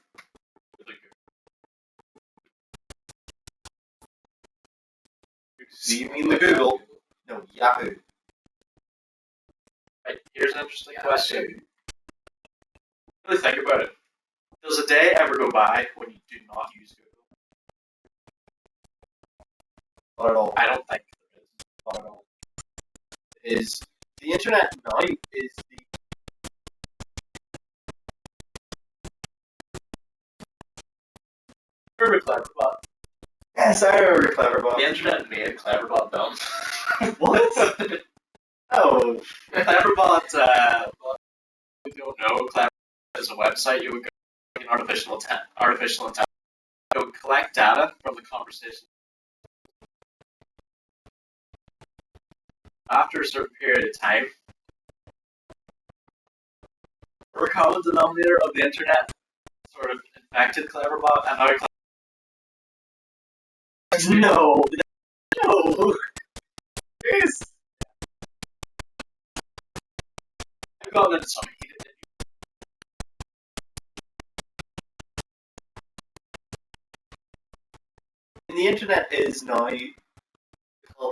See me in the Google. No, Yahoo. Right, here's an interesting question. Really think about it. Does a day ever go by when you do not use Google? Not at all. I don't think there is. Not at all. Is the internet now is the remember Cleverbot. Yes, I remember Cleverbot. The internet made Cleverbot dumb. What? Oh. Cleverbot, if you don't know, Cleverbot is a website you would go to artificial intelligence. It would collect data from the conversation. After a certain period of time, the common denominator of the internet sort of infected Cleverbot, and now No. No. Yes. I've gotten into some heated. And the internet is now,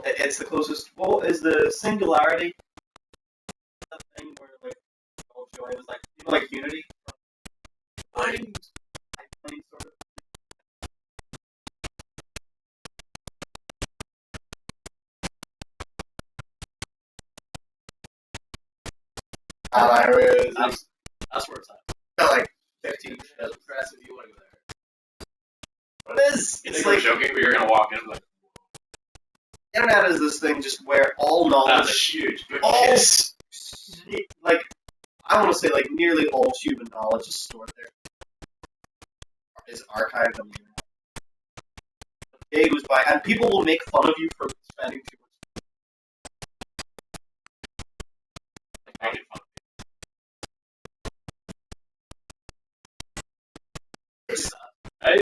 it's the closest, what is the singularity? That thing where, like, all joy was like, you know, like Unity? Mind. Sort of. That's where it's at. Like 15 That's impressive. You want to go there? What it is? You It's think we're like joking, but you're gonna walk in and be like, the internet is this thing just where all that's knowledge, huge. Good all kiss. like I want to say like nearly all human knowledge is stored there. Is archived on the internet. The day goes by, and people will make fun of you for spending too much. Making fun. It's Hey,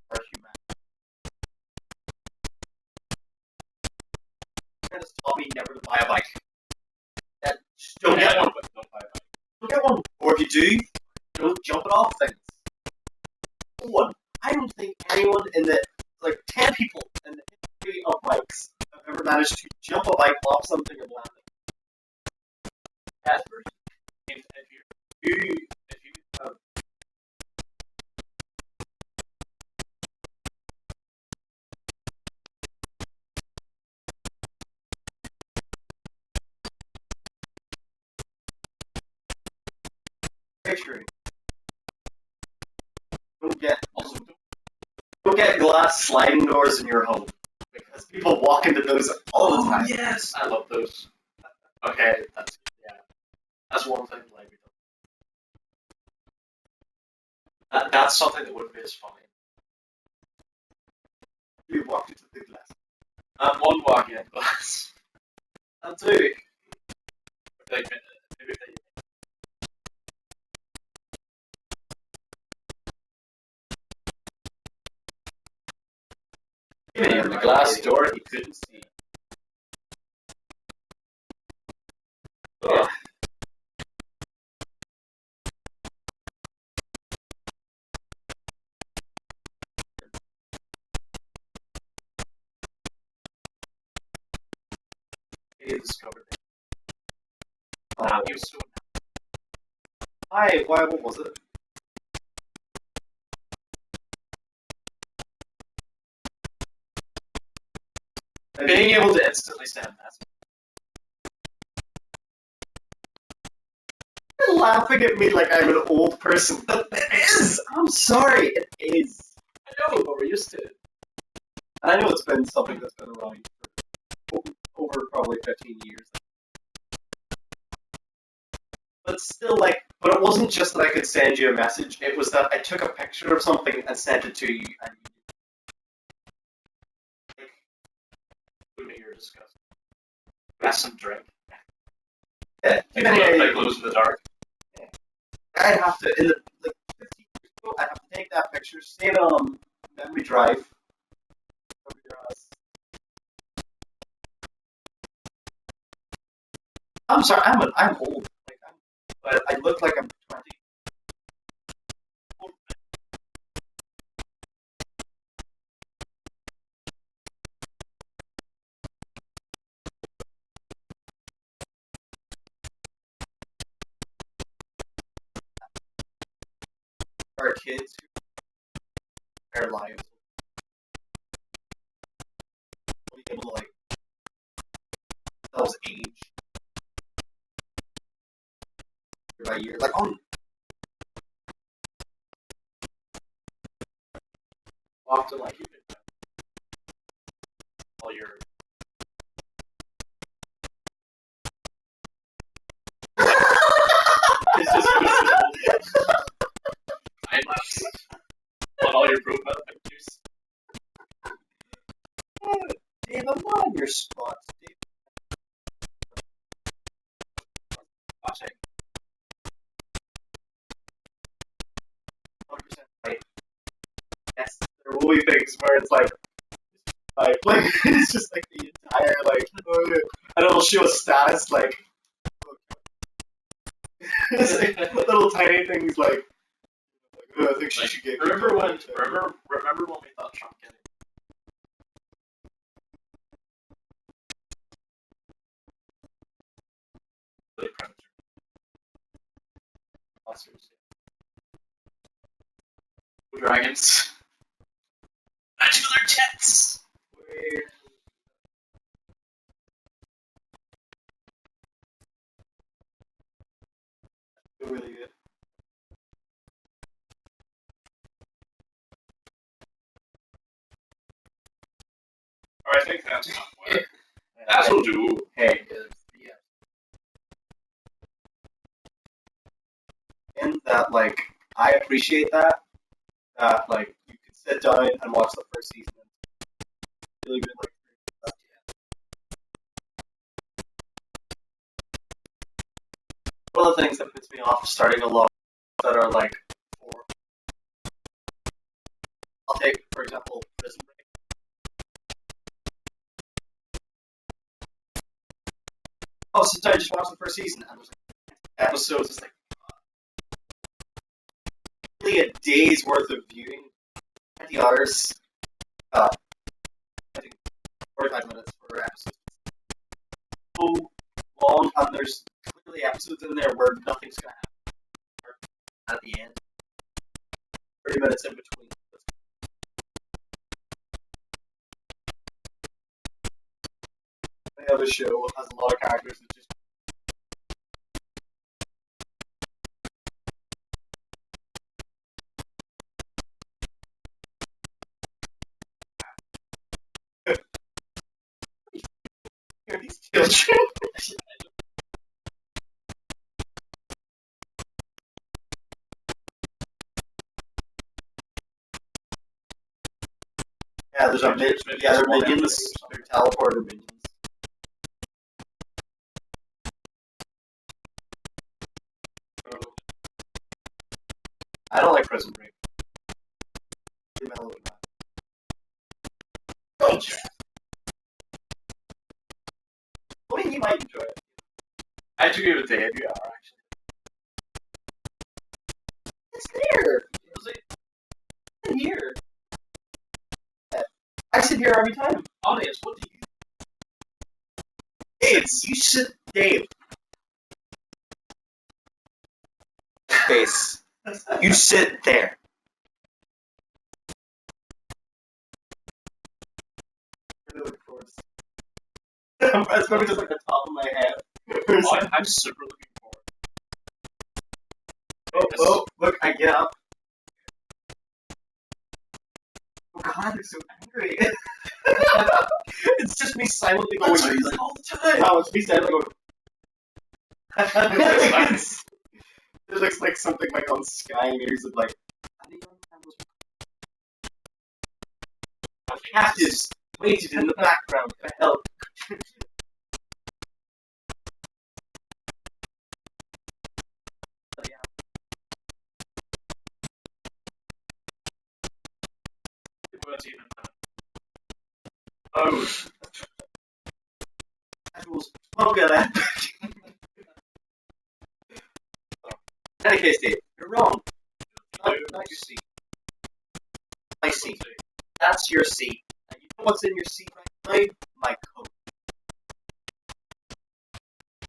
for humanity. That has taught me never to buy a bike. Just don't get one. but don't buy it. Don't get one. Or if you do, don't jump it off things. No one. I don't think anyone in the 10 people in the history of bikes have ever managed to jump a bike off something and land it. Casper, if you have Picturing. Don't get glass sliding doors in your home because people walk into those all the time. yes, I love those. Okay, that's one thing. Like, that's something that wouldn't be as funny. You walked into the glass. And one walking in glass. And two, maybe they In the glass door, he couldn't see. Ugh. He discovered it. He was so Why? What was it? being able to instantly stand that. You're laughing at me like I'm an old person, but it is. I'm sorry, it is. I know, but we're used to it. And I know it's been something that's been around for over probably 15 years. But still, but it wasn't just that I could send you a message, it was that I took a picture of something and sent it to you, and You're disgusting. That's some drink. yeah, Like glows in the dark. I'd have to, 15 years ago, I'd have to take that picture, save it on a memory drive. I'm sorry, I'm old. But I look like I'm 20. Our kids who entire lives will be able to like themselves age year by year. Like often like you can all your it's just time lapse on all your profile pictures. Dave, I'm not on your spots, Dave. Watching. 100% right. Yes, there will be things where it's like it's just like the entire and it'll show a status like it's like little tiny things like I think she should get. Remember when we thought Trump getting really premature Oscars? Dragons. Angular jets. Weird. Really good. Alright, I think that's not work. That'll do. Hey, and that like I appreciate that like you can sit down and watch the first season. It's really good, like. One of the things that puts me off starting a lot that are like I'll take for example Prison Break. I'll sit down and just watch the first season and there's like episodes. It's like really a day's worth of viewing. 20 hours. I think 45 minutes for episodes. So long, and there's clearly episodes in there where nothing's gonna happen at the end. 30 minutes in between. Any other show has a lot of characters that just hear these children. Yeah, there's a they're minions. They're teleporter minions. I don't like Prison Break. Oh, I mean, you might enjoy it. I had to give it a debut hour actually. It's there. Was it? It's here. I sit here every time. Audience, what do you Dave, you sit Dave. Face. You sit there. That's probably just like the top of my head. I'm super looking forward. Oh, look, I get up. Oh god, I'm so angry. It's just me silently going. That's what he's like all the time. No, it's me silently going. It looks like something like on Sky News of like. A cat is waited in the background for help. Oh. Okay, then. In any case, Dave, you're wrong. Not your seat. My seat. That's your seat. And you know what's in your seat right now? My coat.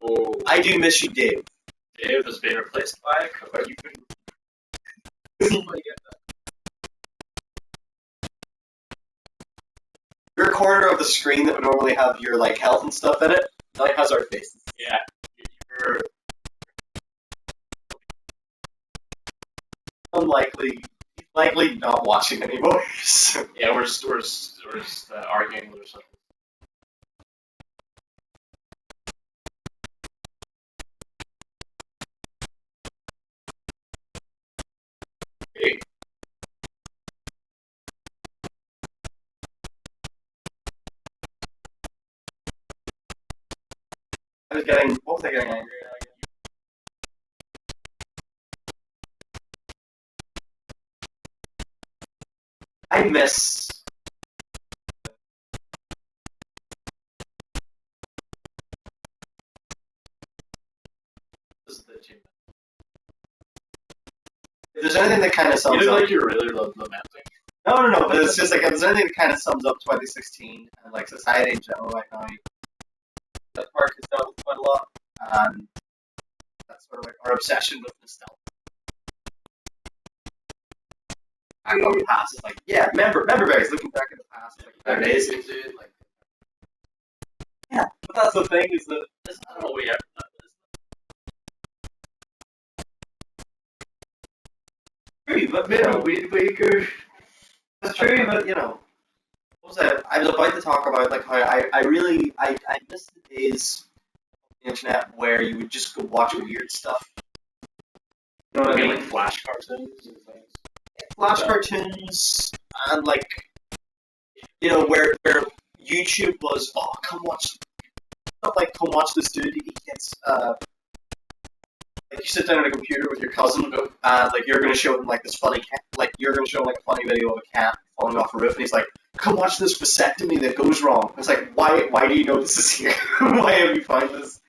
Oh. I do miss you, Dave. Dave has been replaced by a coat. But you couldn't. corner of the screen that would normally have your like health and stuff in it, like has our faces. Yeah. You're Unlikely, likely not watching anymore. So. yeah, we're just arguing with ourselves. Hey, What was I getting angry at again? I miss. this is the achievement. If there's anything that kind of You sums look up. like you're really lamenting. No, but it's just like if there's anything that kind of sums up 2016 and like society in general right now. That park has dealt with quite a lot, and that's sort of like our obsession with nostalgia. I go the past is like, yeah, remember berries. Looking back at the past, like They're there it is. amazing, dude. Like, Yeah, but that's the thing is that It's not all we ever done. true, but you know, Weed Waker. it's true, but you know, what was that? I was about to talk about like how I really I miss the days of the internet where you would just go watch weird stuff. You know what I mean? Like flash cartoons and things. Flash cartoons and like you know where YouTube was come watch stuff like come watch this dude he gets like you sit down on a computer with your cousin and like you're gonna show him like this funny cat like you're gonna show him like a funny video of a cat falling off a roof and he's like come watch this vasectomy that goes wrong. It's like why do you know this is here? Why have you found this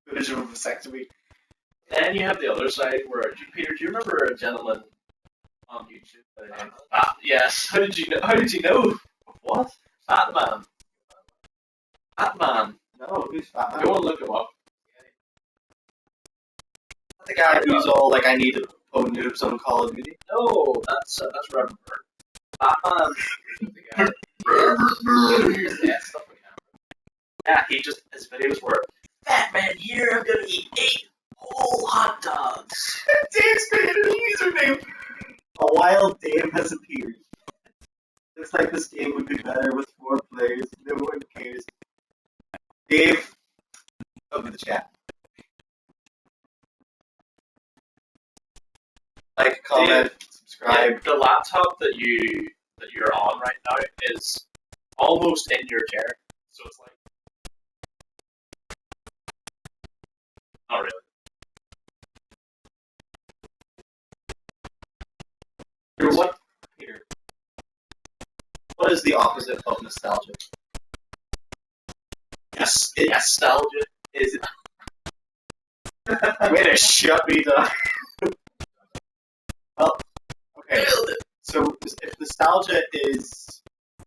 footage of a vasectomy? Then you have the other side where Peter, do you remember a gentleman on YouTube by the name? Yes. How did you know? How did you know? What? Batman. Batman. No, who's that? Go and look him up. The guy who's all like, I need to own noobs on Call of Duty. No, that's Reverend Bird. Batman. The guy. Yeah, stuff like that. Yeah, his videos were Batman here. I'm gonna eat 8 whole hot dogs. Dave's created a username. A wild Dave has appeared. Looks like this game would be better with 4 players. No one cares. Dave, open the chat. Like, comment, subscribe. Yeah, the laptop that you're on right now is almost in your chair, so it's like not really. What? Here. What is the opposite of nostalgia? Yes, nostalgia. Is it? Way to shut me down. Well, okay. So if nostalgia is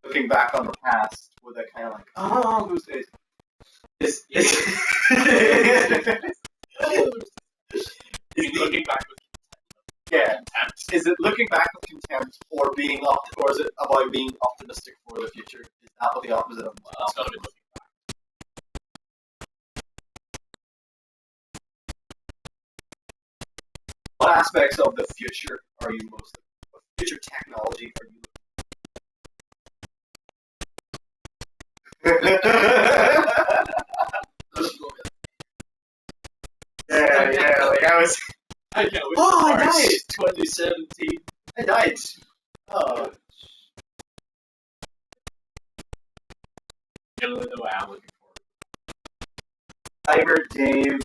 looking back on the past with a kind of like, oh, those days. Is Looking back with yeah. contempt. Is it looking back with contempt, or or is it about being optimistic for the future? Is that what the opposite of Well, it's gotta be looking back. What aspects of the future are you most? What future technology are you? yeah, like I was. I know. Oh, I March died. 2017. I died. Oh, You know what I'm looking for. I heard Dave.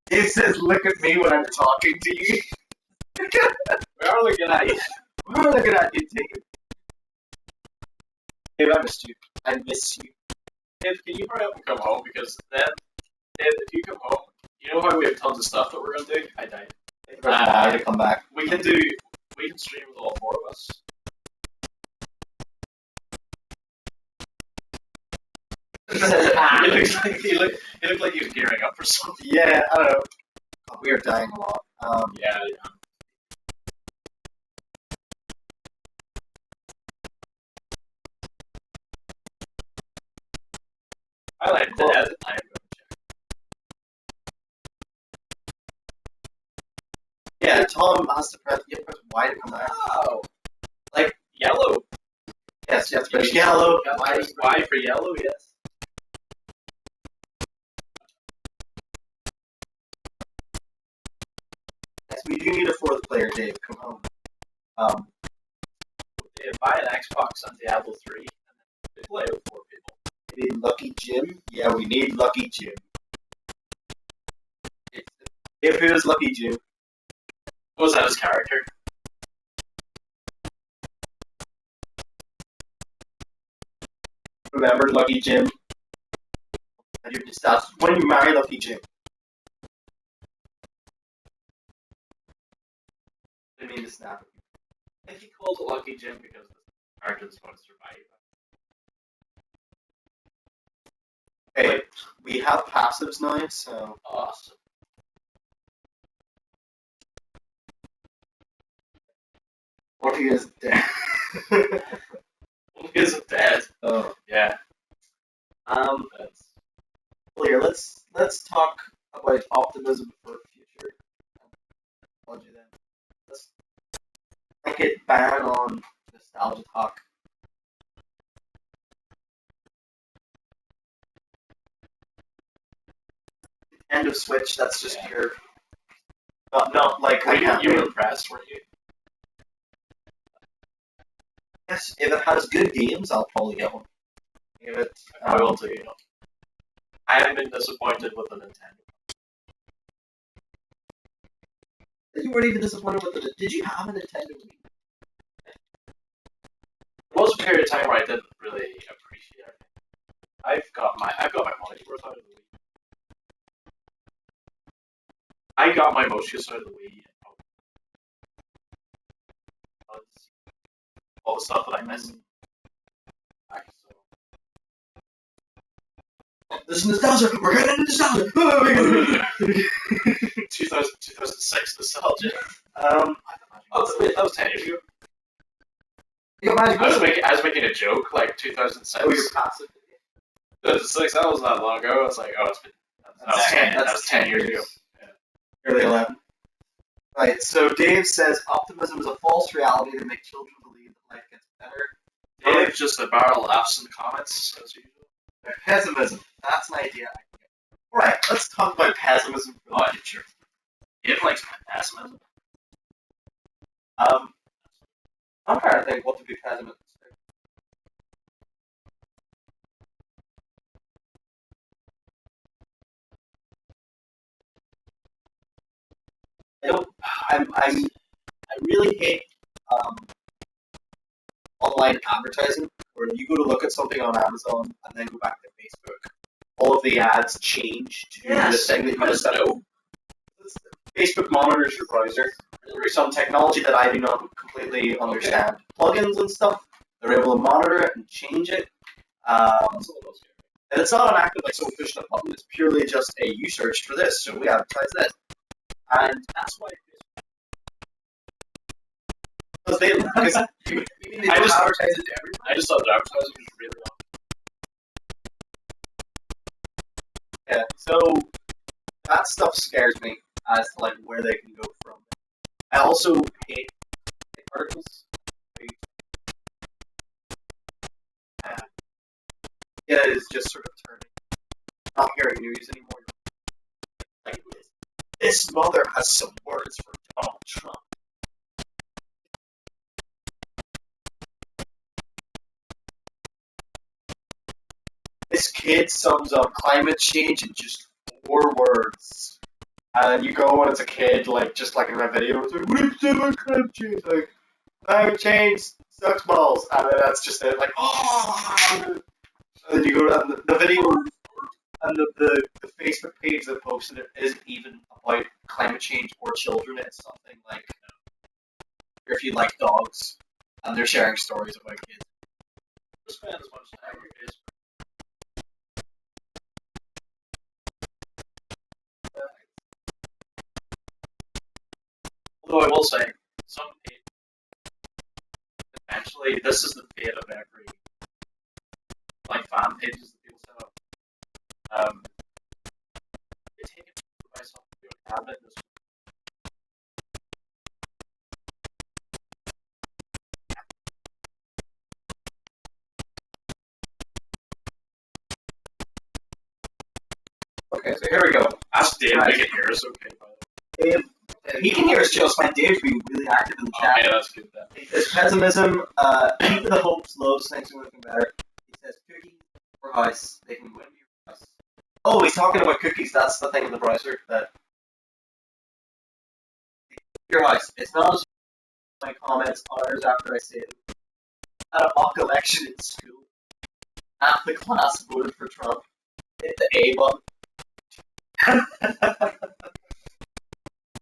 Dave says, "Look at me when I'm talking to you." We are looking at you. We're looking at you, Dave. Dave, I missed you. I miss you. Dave, can you hurry up and come home? Because then, Dave, if you come home, you know how we have tons of stuff that we're gonna do? I died. I to come back. We can stream with all 4 of us. He looked like he was gearing up for something. Yeah, I don't know. Oh, we are dying a lot. Yeah. yeah, Tom has to press Y to come out. Oh, like yellow. Yes, you have to press yellow. Y for yellow, yes. Yes, we do need a fourth player, Dave. Come home. Buy an Xbox on Diablo 3 and then play with 4 people. We need Lucky Jim. Yeah, we need Lucky Jim. If it was Lucky Jim. What was that his character? Remember Lucky Jim? And you just asked when you marry Lucky Jim. I mean to snap. I think he calls it Lucky Jim because the character's going to survive. Hey, we have passives now, so Awesome. what he is dead. He is dead. Oh Yeah. That's well, here. Let's talk about optimism for the future. I'll do that. Let's make it ban on nostalgia talk. End of Switch. That's just pure. Not like I can't. You were impressed, weren't you? Yes, if it has good games, I'll probably get one. If it, I will too. You know. I haven't been disappointed with the Nintendo. You weren't even disappointed with it. Did you have a Nintendo Wii? There was a period of time where I didn't really appreciate it. I've got my money's worth out of the Wii. I got my most use out of the Wii. All the stuff that I missed. This is nostalgia. We're getting into nostalgia. 2006 nostalgia. Wait, That was 10 years ago. You got Magic I was making a joke like 2006. Oh, you're passive. 2006. That wasn't that long ago. I was like, oh, it's been. That was 10 years ago. Early 11. Right, so Dave says optimism is a false reality to make children believe that life gets better. Dave's just a barrel of laughs in the comments, as usual. Pessimism. That's an idea I can get. Alright, let's talk about pessimism for the future. Dave likes pessimism. I'm trying to think what to be pessimistic. I really hate online advertising where you go to look at something on Amazon and then go back to Facebook. All of the ads change to the thing that you want to set up. Facebook monitors your browser through some technology that I do not completely understand. Plugins and stuff, they're able to monitor it and change it. And it's not an active like someone pushing a button, it's purely just a you searched for this, so we advertise this. And that's why because they just advertise it to everybody. I just thought the advertising was really wrong. Yeah, so that stuff scares me as to like where they can go from. I also hate articles. It is just sort of turning. Not hearing news anymore. Like this mother has some words for Donald Trump. This kid sums up climate change in just 4 words. And you go and it's a kid, like, just like in a video, it's like, what do you say about climate change? Like, climate change sucks balls. And then that's just it, like, oh! And then you go to the video, and the Facebook page that posted it isn't even about climate change or children. It's something like, if you like dogs, and they're sharing stories about kids. Just spend as much time on your Facebook. Although I will say, eventually, this is the fate of every like fan pages that people set up. They take it by something you don't have it. here we go. Ask Dave Right. if he can hear us okay, by the way. Dave, he can hear us just fine. Dave's being really active in the chat. Okay, that's good then. He says pessimism, keep the hopes low, things are looking better. He says cookies or ice, they can win your price. Oh, he's talking about cookies, that's the thing in the browser that your ice. It's not as my comments hours after I say it. At a mock election in school, half the class voted for Trump. Hit the A button.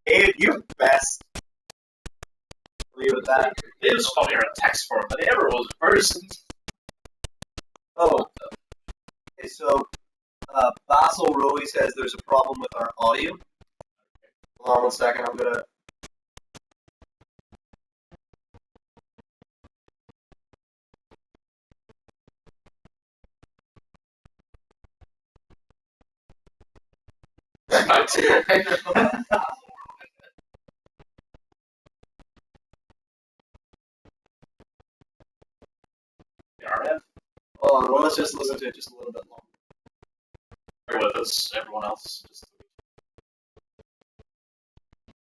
Abe, you're the best. Leave it at that. It was funnier in text form than he ever was in person. Oh, okay, so Basil Rowie says there's a problem with our audio. Hold on 1 second, I'm gonna. Hold on, well, let's just listen to it just a little bit longer. Bear with us, everyone else. Just...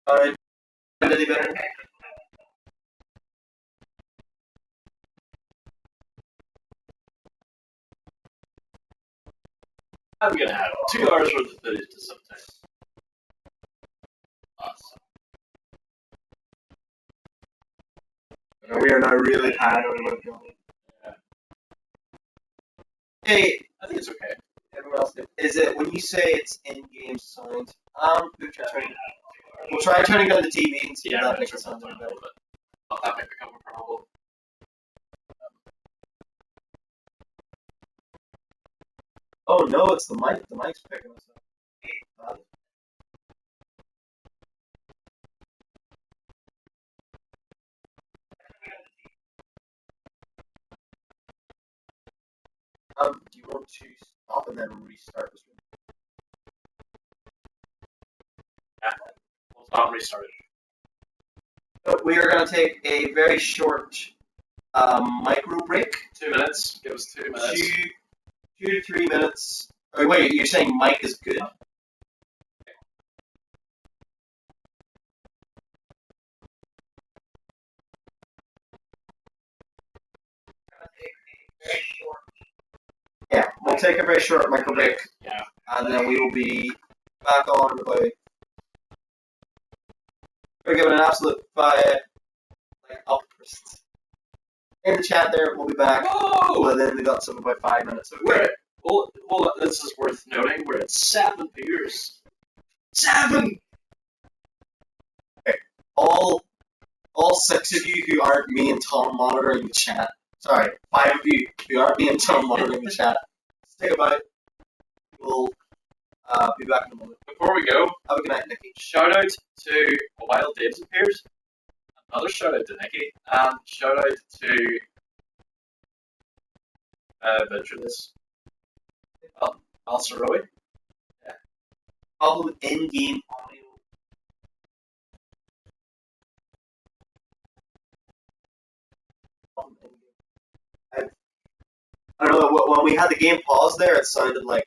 Alright, any better? I'm gonna have 2 hours worth of footage to subtext. Awesome. We are now really paranoid about it. Yeah. Hey, I think it's okay. everyone else, is it when you say it's in-game sound? We'll try turning down the TV and see if that makes it sound any better. But not that might become a problem. Oh no, it's the mic. The mic's picking us up. Do you want to stop and then restart this one? Yeah. We'll stop and restart it. So we are going to take a very short micro break. 2 minutes. Give us 2 minutes. 2 to 3 minutes. Oh, wait, you're saying mic is good? Yeah, we'll take a very short micro break. Yeah. And then we will be back on in about. We're giving an absolute fire outburst. In the chat there, we'll be back. Whoa! Well, then we got some about 5 minutes. So Well, this is worth noting. We're at 7 viewers. 7! Okay. All 6 of you who aren't me and Tom monitoring the chat. Sorry, 5 of you who aren't me and Tom monitoring the chat. Stay about. We'll be back in a moment. Before we go, have a good night, Nikki. Shout out to Wild Dave's appears. Another shout out to Nikki. And shout out to Ventureless. Alceroy. Yeah. Problem in-game audio. I don't know, when we had the game paused there, it sounded like...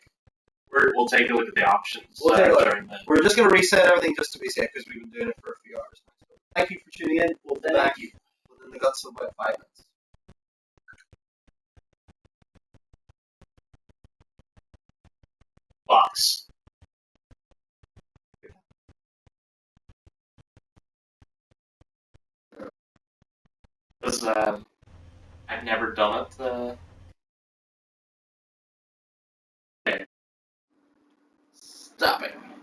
We'll take a look at the options. We'll take a look. During the... We're just going to reset everything just to be safe, because we've been doing it for a few hours now. So thank you for tuning in. We'll be back. Well, then they got some about 5 minutes. Box. Because I've never done it. Okay. Stop it.